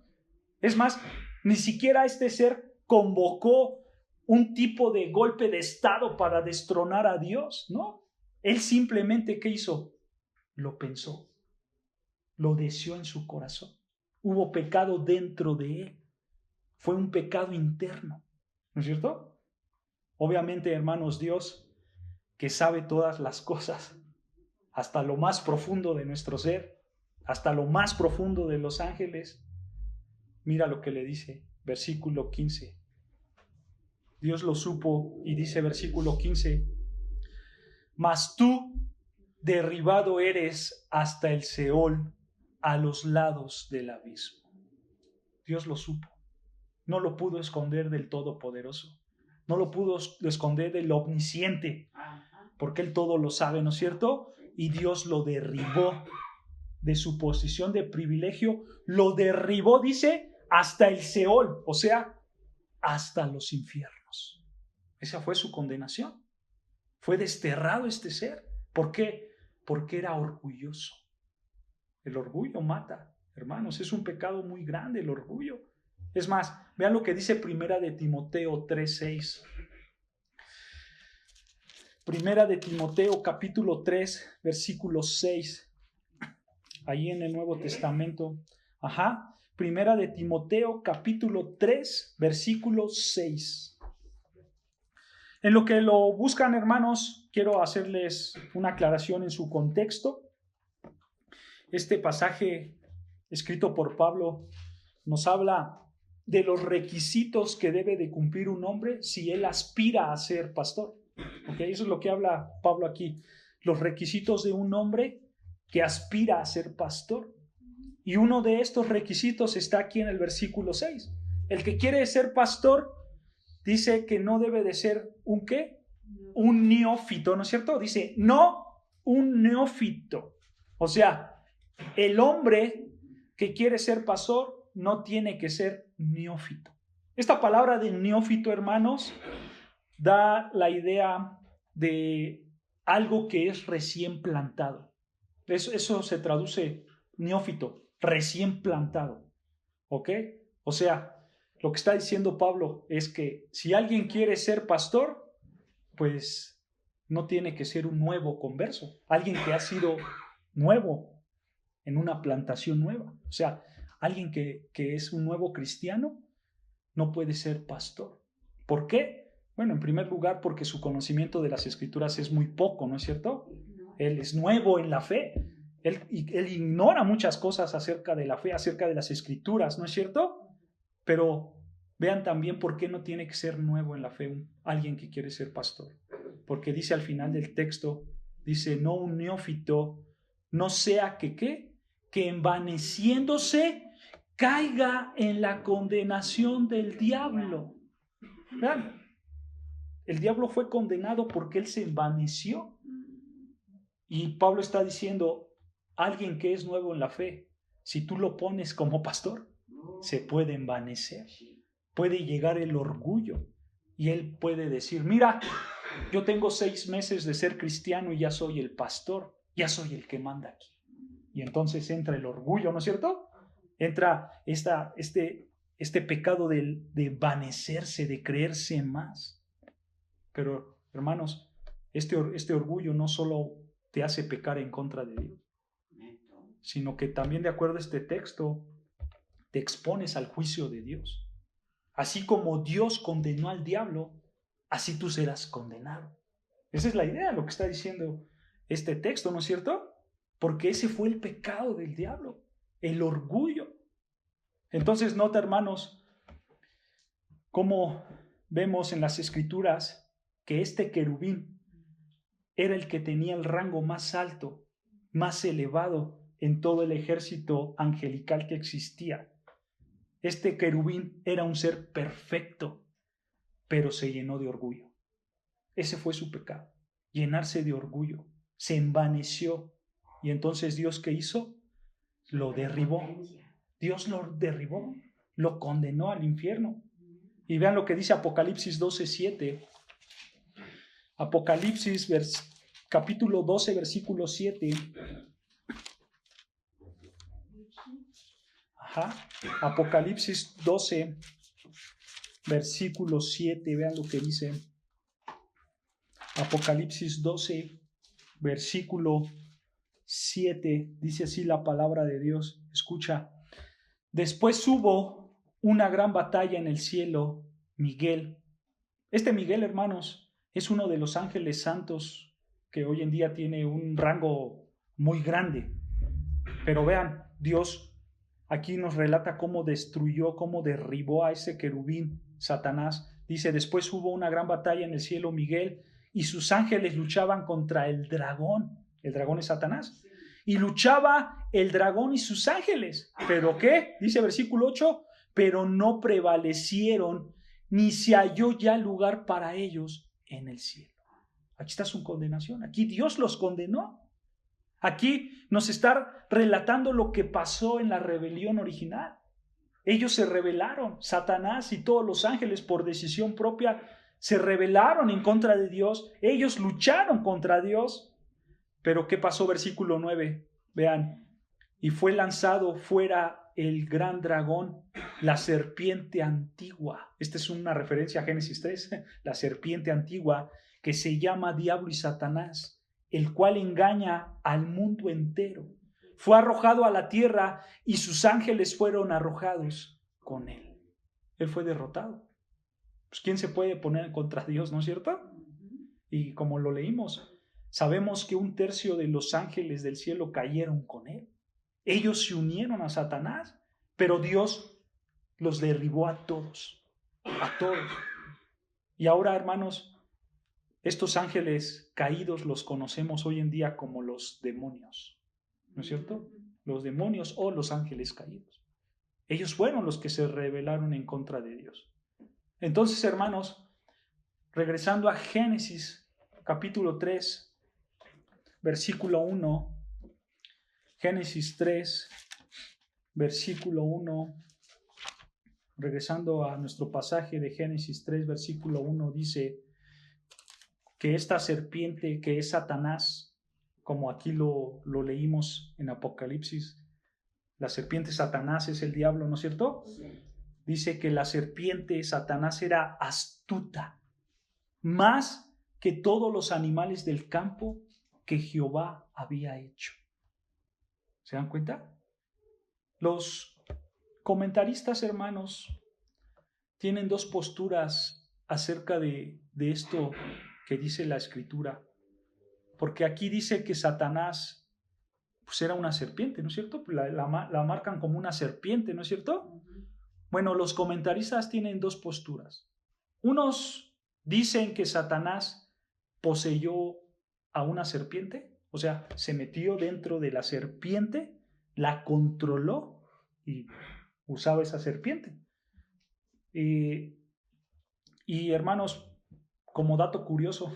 Es más, ni siquiera este ser convocó un tipo de golpe de estado para destronar a Dios, ¿no? Él simplemente, ¿qué hizo? Lo pensó, lo deseó en su corazón. Hubo pecado dentro de él. Fue un pecado interno, ¿no es cierto? Obviamente, hermanos, Dios, que sabe todas las cosas, hasta lo más profundo de nuestro ser, hasta lo más profundo de los ángeles, mira lo que le dice, versículo 15. Dios lo supo y dice versículo 15, mas tú derribado eres hasta el Seol, a los lados del abismo. Dios lo supo. No lo pudo esconder del Todopoderoso. No lo pudo esconder del Omnisciente, porque Él todo lo sabe, ¿no es cierto? Y Dios lo derribó de su posición de privilegio, lo derribó, dice, hasta el Seol, o sea, hasta los infiernos. Esa fue su condenación. Fue desterrado este ser. ¿Por qué? Porque era orgulloso. El orgullo mata, hermanos, es un pecado muy grande el orgullo. Es más, vean lo que dice Primera de Timoteo 3:6. Primera de Timoteo capítulo 3, versículo 6. Ahí en el Nuevo Testamento. Primera de Timoteo capítulo 3, versículo 6. En lo que lo buscan, hermanos, quiero hacerles una aclaración en su contexto. Este pasaje escrito por Pablo nos habla de los requisitos que debe de cumplir un hombre si él aspira a ser pastor. ¿Okay? Eso es lo que habla Pablo aquí. Los requisitos de un hombre que aspira a ser pastor. Y uno de estos requisitos está aquí en el versículo 6. El que quiere ser pastor dice que no debe de ser ¿un qué? Un neófito, ¿no es cierto? Dice, no un neófito. O sea, el hombre que quiere ser pastor no tiene que ser neófito. Esta palabra de neófito, hermanos, da la idea de algo que es recién plantado. Eso se traduce neófito, recién plantado. ¿Ok? O sea, Lo que está diciendo Pablo es que si alguien quiere ser pastor, pues no tiene que ser un nuevo converso, alguien que ha sido nuevo en una plantación nueva. O sea, alguien que es un nuevo cristiano no puede ser pastor. ¿Por qué? Bueno, en primer lugar, porque su conocimiento de las Escrituras es muy poco, ¿no es cierto? Él es nuevo en la fe. Él ignora muchas cosas acerca de la fe, acerca de las Escrituras, ¿no es cierto? Pero vean también por qué no tiene que ser nuevo en la fe alguien que quiere ser pastor. Porque dice al final del texto, dice, no un neófito, no sea que ¿qué? Que envaneciéndose caiga en la condenación del diablo. Vean, el diablo fue condenado porque él se envaneció. Y Pablo está diciendo, alguien que es nuevo en la fe, si tú lo pones como pastor, se puede envanecer, puede llegar el orgullo y él puede decir, mira, yo tengo 6 meses de ser cristiano y ya soy el pastor, ya soy el que manda aquí. Y entonces entra el orgullo, ¿no es cierto? Entra este pecado de envanecerse, de creerse más. Pero, hermanos, este orgullo no solo te hace pecar en contra de Dios, sino que también, de acuerdo a este texto, te expones al juicio de Dios. Así como Dios condenó al diablo, así tú serás condenado. Esa es la idea, lo que está diciendo este texto, ¿no es cierto? Porque ese fue el pecado del diablo, el orgullo. Entonces, nota, hermanos, cómo vemos en las Escrituras que este querubín era el que tenía el rango más alto, más elevado en todo el ejército angelical que existía. Este querubín era un ser perfecto, pero se llenó de orgullo. Ese fue su pecado, llenarse de orgullo. Se envaneció. Y entonces Dios, ¿qué hizo? Lo derribó. Dios lo derribó, lo condenó al infierno. Y vean lo que dice Apocalipsis 12:7. Apocalipsis capítulo 12, versículo 7. Apocalipsis 12, versículo 7. Vean lo que dice. Apocalipsis 12, versículo 7. Dice así la palabra de Dios. Escucha. Después hubo una gran batalla en el cielo. Miguel. Este Miguel, hermanos, es uno de los ángeles santos que hoy en día tiene un rango muy grande. Pero vean, Dios aquí nos relata cómo destruyó, cómo derribó a ese querubín, Satanás. Dice, después hubo una gran batalla en el cielo. Miguel y sus ángeles luchaban contra el dragón. El dragón es Satanás. Y luchaba el dragón y sus ángeles. ¿Pero qué? Dice versículo 8, pero no prevalecieron, ni se halló ya lugar para ellos en el cielo. Aquí está su condenación. Aquí Dios los condenó. Aquí nos está relatando lo que pasó en la rebelión original. Ellos se rebelaron. Satanás y todos los ángeles, por decisión propia, se rebelaron en contra de Dios. Ellos lucharon contra Dios. Pero ¿qué pasó? Versículo 9. Vean. Y fue lanzado fuera el gran dragón, la serpiente antigua. Esta es una referencia a Génesis 3. La serpiente antigua, que se llama Diablo y Satanás, el cual engaña al mundo entero. Fue arrojado a la tierra y sus ángeles fueron arrojados con él. Él fue derrotado. Pues ¿quién se puede poner contra Dios, no es cierto? Y como lo leímos, sabemos que 1/3 de los ángeles del cielo cayeron con él. Ellos se unieron a Satanás, pero Dios los derribó a todos, a todos. Y ahora, hermanos, estos ángeles caídos los conocemos hoy en día como los demonios, ¿no es cierto? Los demonios o los ángeles caídos. Ellos fueron los que se rebelaron en contra de Dios. Entonces, hermanos, regresando a Génesis capítulo 3, versículo 1, Génesis 3, versículo 1, regresando a nuestro pasaje de Génesis 3, versículo 1, dice que esta serpiente que es Satanás, como aquí lo leímos en Apocalipsis, la serpiente Satanás es el diablo, ¿no es cierto? Sí. dice que la serpiente, Satanás, era astuta, más que todos los animales del campo que Jehová había hecho. ¿Se dan cuenta? Los comentaristas, hermanos, tienen dos posturas acerca de esto que dice la Escritura. Porque aquí dice que Satanás pues era una serpiente, ¿no es cierto? La marcan como una serpiente, ¿no es cierto? Bueno, los comentaristas tienen dos posturas. Unos dicen que Satanás poseyó a una serpiente, o sea, se metió dentro de la serpiente, la controló y usaba esa serpiente. Y hermanos, como dato curioso,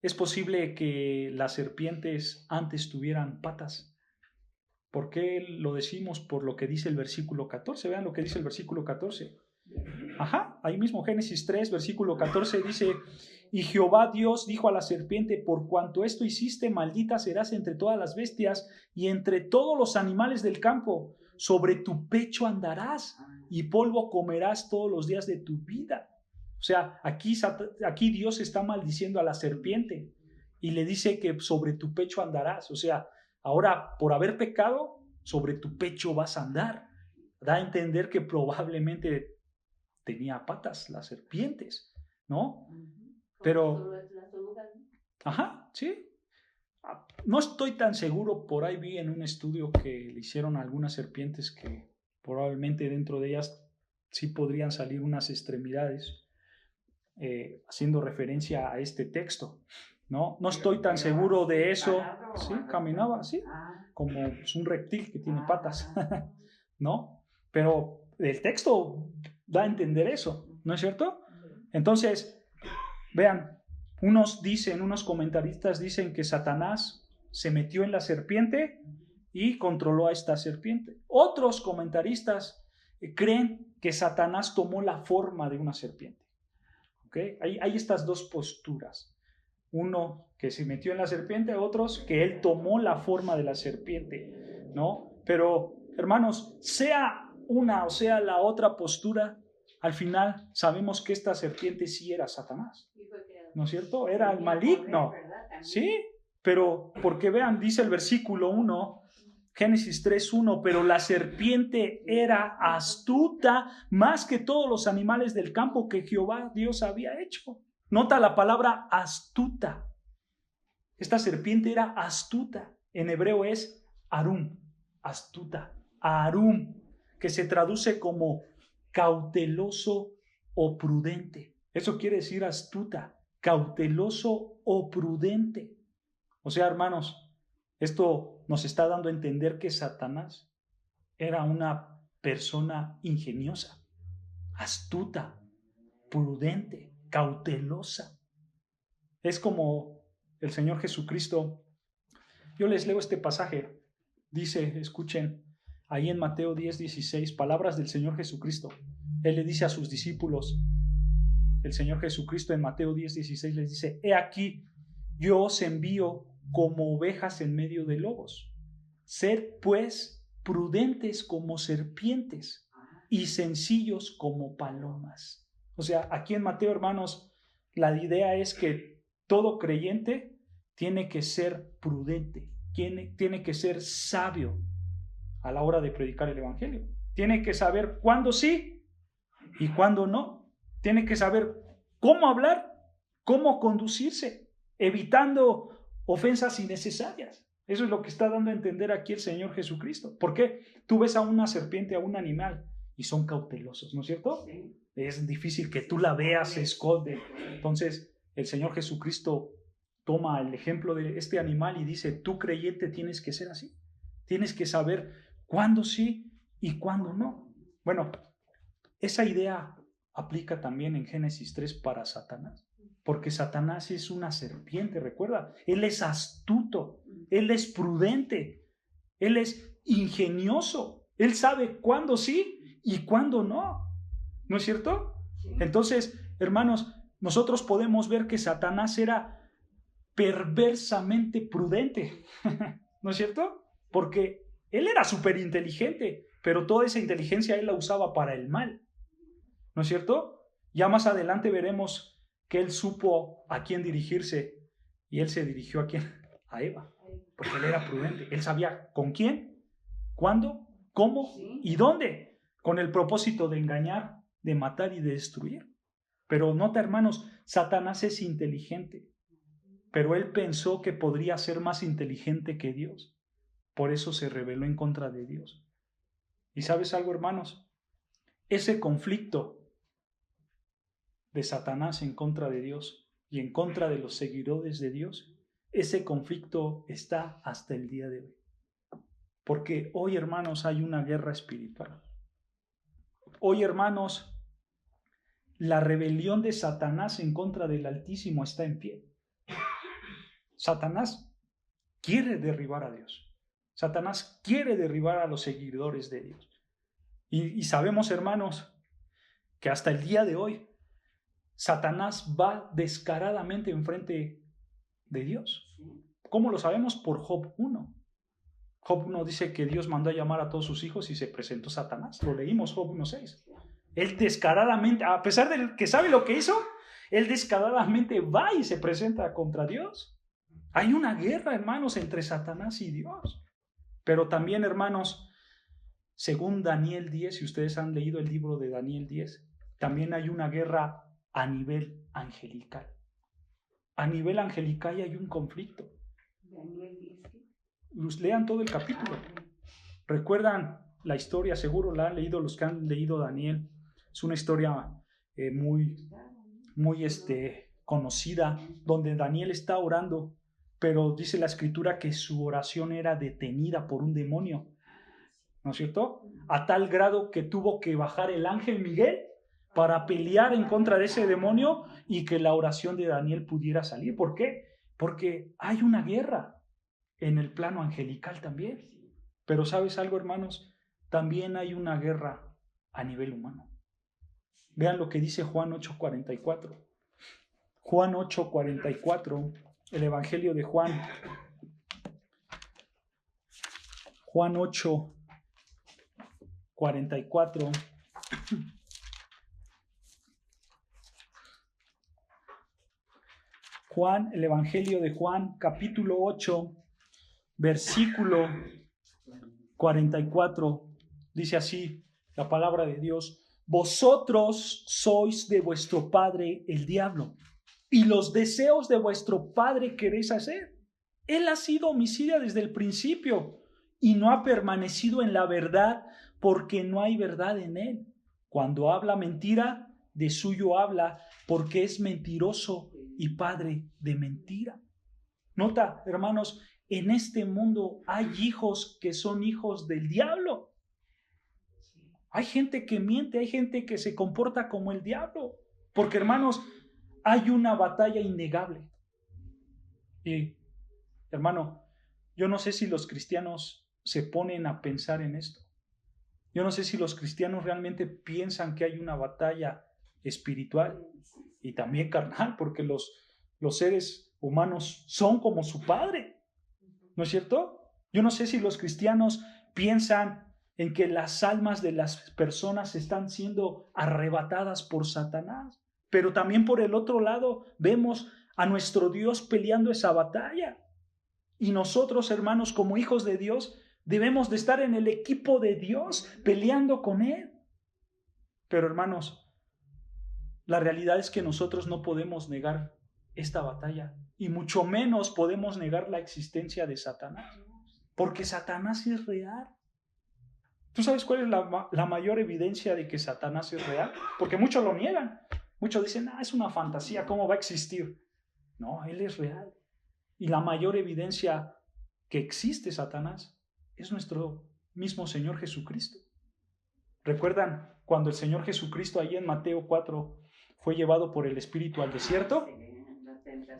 es posible que las serpientes antes tuvieran patas. ¿Por qué lo decimos? Por lo que dice el versículo 14. Vean lo que dice el versículo 14. Ahí mismo Génesis 3, versículo 14 dice: y Jehová Dios dijo a la serpiente: por cuanto esto hiciste, maldita serás entre todas las bestias y entre todos los animales del campo. Sobre tu pecho andarás y polvo comerás todos los días de tu vida. O sea, aquí Dios está maldiciendo a la serpiente y le dice que sobre tu pecho andarás. O sea, ahora por haber pecado, sobre tu pecho vas a andar. Da a entender que probablemente tenía patas las serpientes, ¿no? Pero, sí. No estoy tan seguro, por ahí vi en un estudio que le hicieron a algunas serpientes que probablemente dentro de ellas sí podrían salir unas extremidades, haciendo referencia a este texto, ¿no? No estoy tan seguro de eso. Sí, caminaba así, como un reptil que tiene patas, ¿no? Pero el texto da a entender eso, ¿no es cierto? Entonces, vean, unos comentaristas dicen que Satanás se metió en la serpiente y controló a esta serpiente. Otros comentaristas creen que Satanás tomó la forma de una serpiente. ¿Okay? Hay estas dos posturas. Uno que se metió en la serpiente, otros que él tomó la forma de la serpiente, ¿no? Pero, hermanos, sea una o sea la otra postura, al final sabemos que esta serpiente sí era Satanás, ¿no es cierto? Era el maligno, ¿sí? Pero, porque vean, dice el versículo 1, Génesis 3:1, pero la serpiente era astuta más que todos los animales del campo que Jehová Dios había hecho. Nota la palabra astuta. Esta serpiente era astuta. En hebreo es arum, astuta, arum, que se traduce como cauteloso o prudente. Eso quiere decir astuta, cauteloso o prudente. O sea, hermanos, esto nos está dando a entender que Satanás era una persona ingeniosa, astuta, prudente, cautelosa. Es como el Señor Jesucristo. Yo les leo este pasaje. Dice, escuchen, ahí en Mateo 10:16, palabras del Señor Jesucristo. Él le dice a sus discípulos, el Señor Jesucristo en Mateo 10:16 les dice: he aquí, yo os envío como ovejas en medio de lobos. Sed pues prudentes como serpientes y sencillos como palomas. O sea, aquí en Mateo, hermanos, la idea es que todo creyente tiene que ser prudente, tiene que ser sabio a la hora de predicar el evangelio. Tiene que saber cuándo sí y cuándo no. Tiene que saber cómo hablar, cómo conducirse, evitando ofensas innecesarias. Eso es lo que está dando a entender aquí el Señor Jesucristo. ¿Por qué? Tú ves a una serpiente, a un animal, y son cautelosos, ¿no es cierto? Sí. Es difícil que tú la veas, se esconde. Entonces, el Señor Jesucristo toma el ejemplo de este animal y dice: tú creyente tienes que ser así. Tienes que saber cuándo sí y cuándo no. Bueno, esa idea aplica también en Génesis 3 para Satanás. Porque Satanás es una serpiente, recuerda. Él es astuto, él es prudente, él es ingenioso. Él sabe cuándo sí y cuándo no. ¿No es cierto? Entonces, hermanos, nosotros podemos ver que Satanás era perversamente prudente. ¿No es cierto? Porque él era súper inteligente, pero toda esa inteligencia él la usaba para el mal. ¿no es cierto? Ya más adelante veremos que él supo a quién dirigirse y él se dirigió a quién, a Eva, porque él era prudente, él sabía con quién, cuándo, cómo y dónde, con el propósito de engañar, de matar y de destruir. Pero nota, hermanos, Satanás es inteligente, pero él pensó que podría ser más inteligente que Dios. Por eso se rebeló en contra de Dios. ¿Y sabes algo, hermanos? Ese conflicto de Satanás en contra de Dios y en contra de los seguidores de Dios, ese conflicto está hasta el día de hoy. Porque hoy, hermanos, hay una guerra espiritual. Hoy, hermanos, la rebelión de Satanás en contra del Altísimo está en pie. Satanás quiere derribar a Dios. Satanás quiere derribar a los seguidores de Dios. Y sabemos, hermanos, que hasta el día de hoy Satanás va descaradamente enfrente de Dios. ¿Cómo lo sabemos? Por Job 1. Job 1 dice que Dios mandó a llamar a todos sus hijos y se presentó Satanás. Lo leímos, Job 1:6. Él descaradamente, a pesar de que sabe lo que hizo, él descaradamente va y se presenta contra Dios. Hay una guerra, hermanos, entre Satanás y Dios. Pero también, hermanos, según Daniel 10, si ustedes han leído el libro de Daniel 10, también hay una guerra a nivel angelical. A nivel angelical hay un conflicto. Lean todo el capítulo. ¿Recuerdan la historia? Seguro la han leído los que han leído Daniel. Es una historia muy conocida, donde Daniel está orando, pero dice la escritura que su oración era detenida por un demonio, ¿no es cierto? A tal grado que tuvo que bajar el ángel Miguel para pelear en contra de ese demonio y que la oración de Daniel pudiera salir. ¿Por qué? Porque hay una guerra en el plano angelical también. Pero ¿sabes algo, hermanos? También hay una guerra a nivel humano. Vean lo que dice Juan 8:44. Juan 8:44, el Evangelio de Juan. Juan 8:44. Juan, el Evangelio de Juan, capítulo 8, versículo 44, dice así la palabra de Dios: vosotros sois de vuestro padre el diablo, y los deseos de vuestro padre queréis hacer. Él ha sido homicida desde el principio, y no ha permanecido en la verdad, porque no hay verdad en él. Cuando habla mentira, de suyo habla, porque es mentiroso y padre de mentira. Nota, hermanos, en este mundo hay hijos que son hijos del diablo. Hay gente que miente, hay gente que se comporta como el diablo. Porque, hermanos, hay una batalla innegable. Y, hermano, yo no sé si los cristianos se ponen a pensar en esto. Yo no sé si los cristianos realmente piensan que hay una batalla espiritual y también carnal, porque los seres humanos son como su padre, ¿no es cierto? Yo no sé si los cristianos piensan en que las almas de las personas están siendo arrebatadas por Satanás, pero también por el otro lado vemos a nuestro Dios peleando esa batalla. Y nosotros, hermanos, como hijos de Dios, debemos de estar en el equipo de Dios peleando con Él. Pero, hermanos, la realidad es que nosotros no podemos negar esta batalla, y mucho menos podemos negar la existencia de Satanás, porque Satanás es real. ¿Tú sabes cuál es la mayor evidencia de que Satanás es real? Porque muchos lo niegan. Muchos dicen, es una fantasía, ¿cómo va a existir? No, Él es real. Y la mayor evidencia que existe Satanás es nuestro mismo Señor Jesucristo. ¿Recuerdan cuando el Señor Jesucristo ahí en Mateo 4 fue llevado por el Espíritu al desierto?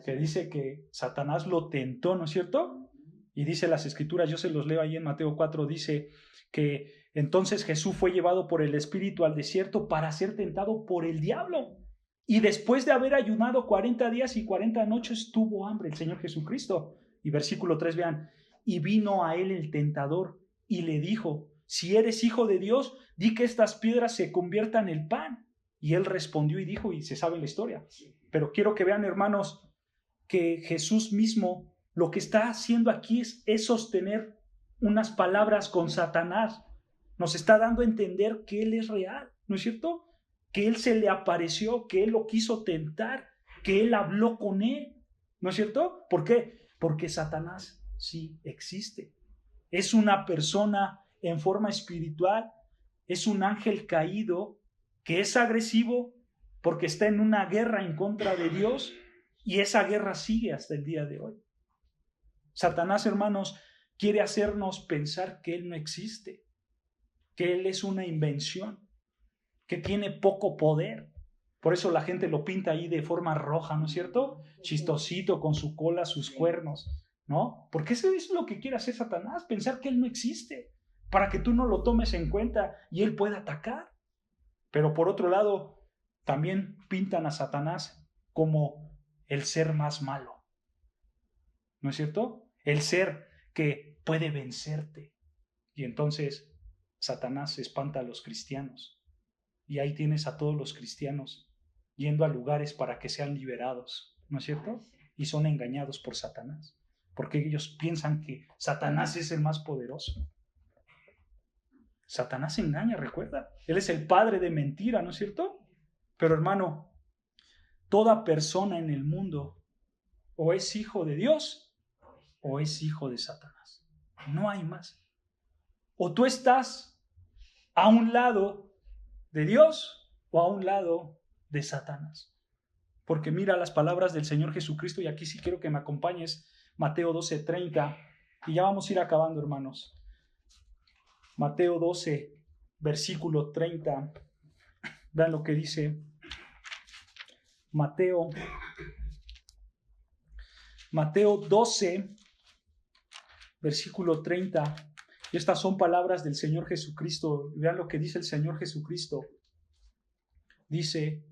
Que dice que Satanás lo tentó, ¿no es cierto? Y dice las Escrituras, yo se los leo ahí en Mateo 4, dice que entonces Jesús fue llevado por el Espíritu al desierto para ser tentado por el diablo. Y después de haber ayunado 40 días y 40 noches, tuvo hambre el Señor Jesucristo. Y versículo 3, vean, y vino a él el tentador y le dijo, si eres hijo de Dios, di que estas piedras se conviertan en pan. Y él respondió y dijo, y se sabe la historia. Pero quiero que vean, hermanos, que Jesús mismo lo que está haciendo aquí es sostener unas palabras con Satanás. Nos está dando a entender que él es real, ¿no es cierto? Que él se le apareció, que él lo quiso tentar, que él habló con él, ¿no es cierto? ¿Por qué? Porque Satanás sí existe. Es una persona en forma espiritual, es un ángel caído que es agresivo porque está en una guerra en contra de Dios y esa guerra sigue hasta el día de hoy. Satanás, hermanos, quiere hacernos pensar que él no existe, que él es una invención, que tiene poco poder. Por eso la gente lo pinta ahí de forma roja, ¿no es cierto? Chistosito, con su cola, sus cuernos, ¿no? Porque eso es lo que quiere hacer Satanás, pensar que él no existe, para que tú no lo tomes en cuenta y él pueda atacar. Pero por otro lado, también pintan a Satanás como el ser más malo, ¿no es cierto? El ser que puede vencerte. Y entonces Satanás espanta a los cristianos. Y ahí tienes a todos los cristianos yendo a lugares para que sean liberados, ¿no es cierto? Y son engañados por Satanás, porque ellos piensan que Satanás es el más poderoso. Satanás engaña, recuerda. Él es el padre de mentira, ¿no es cierto? Pero hermano, toda persona en el mundo o es hijo de Dios o es hijo de Satanás. No hay más. O tú estás a un lado de Dios o a un lado de Satanás. Porque mira las palabras del Señor Jesucristo, y aquí sí quiero que me acompañes, Mateo 12:30, y ya vamos a ir acabando, hermanos. Mateo 12, versículo 30. Vean lo que dice Mateo 12, versículo 30. Y estas son palabras del Señor Jesucristo. Vean lo que dice el Señor Jesucristo. Dice: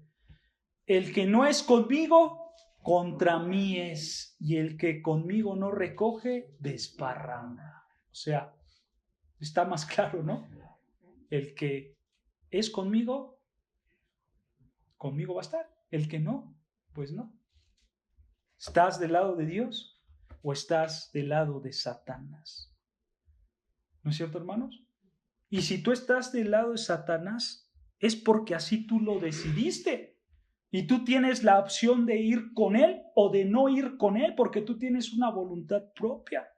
el que no es conmigo, contra mí es, y el que conmigo no recoge, desparrama. O sea, está más claro, ¿no? El que es conmigo va a estar. El que no, pues no. ¿Estás del lado de Dios o estás del lado de Satanás? ¿No es cierto, hermanos? Y si tú estás del lado de Satanás, es porque así tú lo decidiste. Y tú tienes la opción de ir con él o de no ir con él, porque tú tienes una voluntad propia.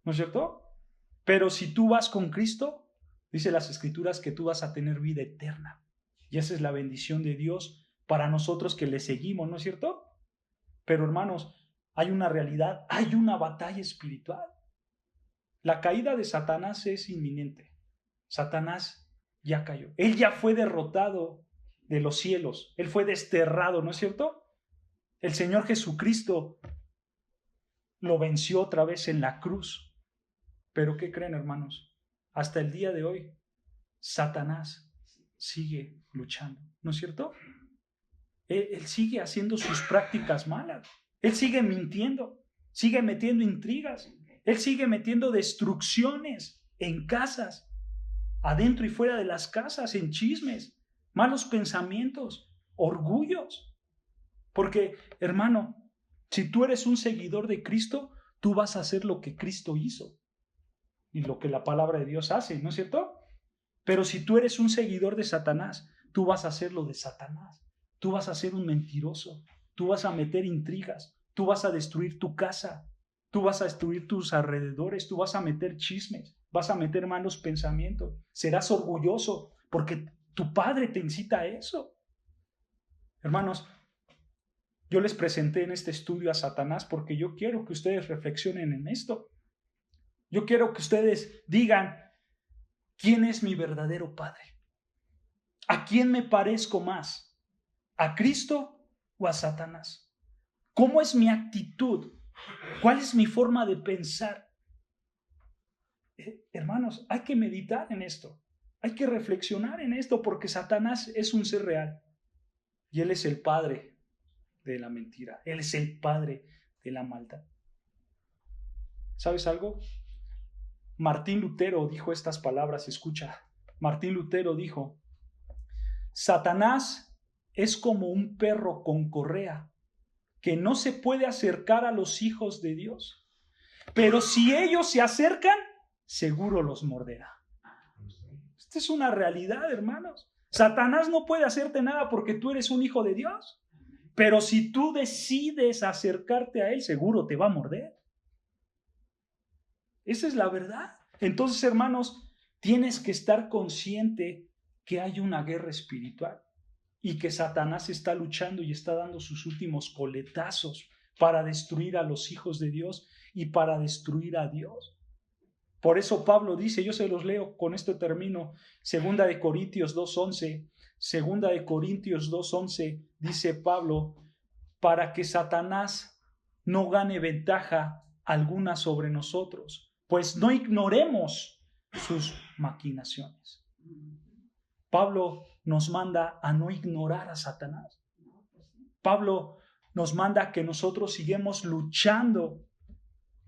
¿No es cierto? Pero si tú vas con Cristo, dice las Escrituras que tú vas a tener vida eterna. Y esa es la bendición de Dios para nosotros que le seguimos, ¿no es cierto? Pero hermanos, hay una realidad, hay una batalla espiritual. La caída de Satanás es inminente. Satanás ya cayó. Él ya fue derrotado de los cielos. Él fue desterrado, ¿no es cierto? El Señor Jesucristo lo venció otra vez en la cruz. Pero ¿qué creen, hermanos? Hasta el día de hoy, Satanás sigue luchando, ¿no es cierto? Él sigue haciendo sus prácticas malas. Él sigue mintiendo, sigue metiendo intrigas. Él sigue metiendo destrucciones en casas, adentro y fuera de las casas, en chismes, malos pensamientos, orgullos. Porque, hermano, si tú eres un seguidor de Cristo, tú vas a hacer lo que Cristo hizo y lo que la palabra de Dios hace, ¿no es cierto? Pero si tú eres un seguidor de Satanás, tú vas a hacer lo de Satanás. Tú vas a ser un mentiroso, tú vas a meter intrigas, tú vas a destruir tu casa, tú vas a destruir tus alrededores, tú vas a meter chismes, vas a meter malos pensamientos, serás orgulloso porque tu padre te incita a eso. Hermanos, yo les presenté en este estudio a Satanás porque yo quiero que ustedes reflexionen en esto. Yo quiero que ustedes digan, ¿quién es mi verdadero padre? ¿A quién me parezco más? ¿A Cristo o a Satanás? ¿Cómo es mi actitud? ¿Cuál es mi forma de pensar? Hermanos, hay que meditar en esto. Hay que reflexionar en esto porque Satanás es un ser real. Y él es el padre de la mentira. Él es el padre de la maldad. ¿Sabes algo? Martín Lutero dijo estas palabras, escucha. Martín Lutero dijo, Satanás es como un perro con correa que no se puede acercar a los hijos de Dios. Pero si ellos se acercan, seguro los morderá. Esta es una realidad, hermanos. Satanás no puede hacerte nada porque tú eres un hijo de Dios. Pero si tú decides acercarte a él, seguro te va a morder. Esa es la verdad. Entonces, hermanos, tienes que estar consciente que hay una guerra espiritual y que Satanás está luchando y está dando sus últimos coletazos para destruir a los hijos de Dios y para destruir a Dios. Por eso Pablo dice, yo se los leo, con esto termino, 2 Corintios 2:11, 2 Corintios 2:11, dice Pablo, para que Satanás no gane ventaja alguna sobre nosotros, pues no ignoremos sus maquinaciones. Pablo nos manda a no ignorar a Satanás. Pablo nos manda a que nosotros sigamos luchando,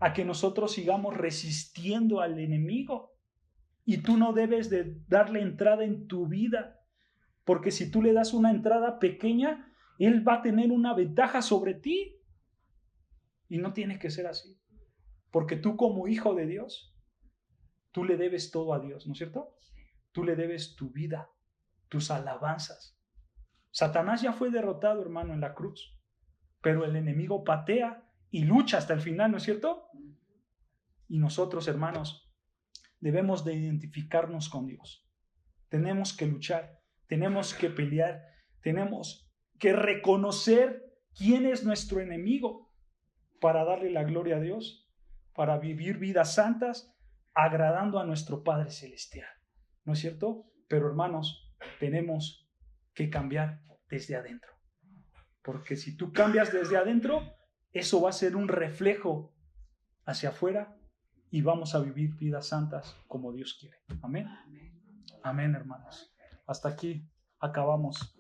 a que nosotros sigamos resistiendo al enemigo. Y tú no debes de darle entrada en tu vida, porque si tú le das una entrada pequeña, él va a tener una ventaja sobre ti. Y no tiene que ser así, porque tú como hijo de Dios, tú le debes todo a Dios, ¿no es cierto? Tú le debes tu vida, tus alabanzas. Satanás ya fue derrotado, hermano, en la cruz, pero el enemigo patea y lucha hasta el final, ¿no es cierto? Y nosotros, hermanos, debemos de identificarnos con Dios. Tenemos que luchar, tenemos que pelear, tenemos que reconocer quién es nuestro enemigo para darle la gloria a Dios, para vivir vidas santas, agradando a nuestro Padre Celestial. ¿No es cierto? Pero, hermanos, tenemos que cambiar desde adentro. Porque si tú cambias desde adentro, eso va a ser un reflejo hacia afuera y vamos a vivir vidas santas como Dios quiere. Amén. Amén, hermanos. Hasta aquí acabamos.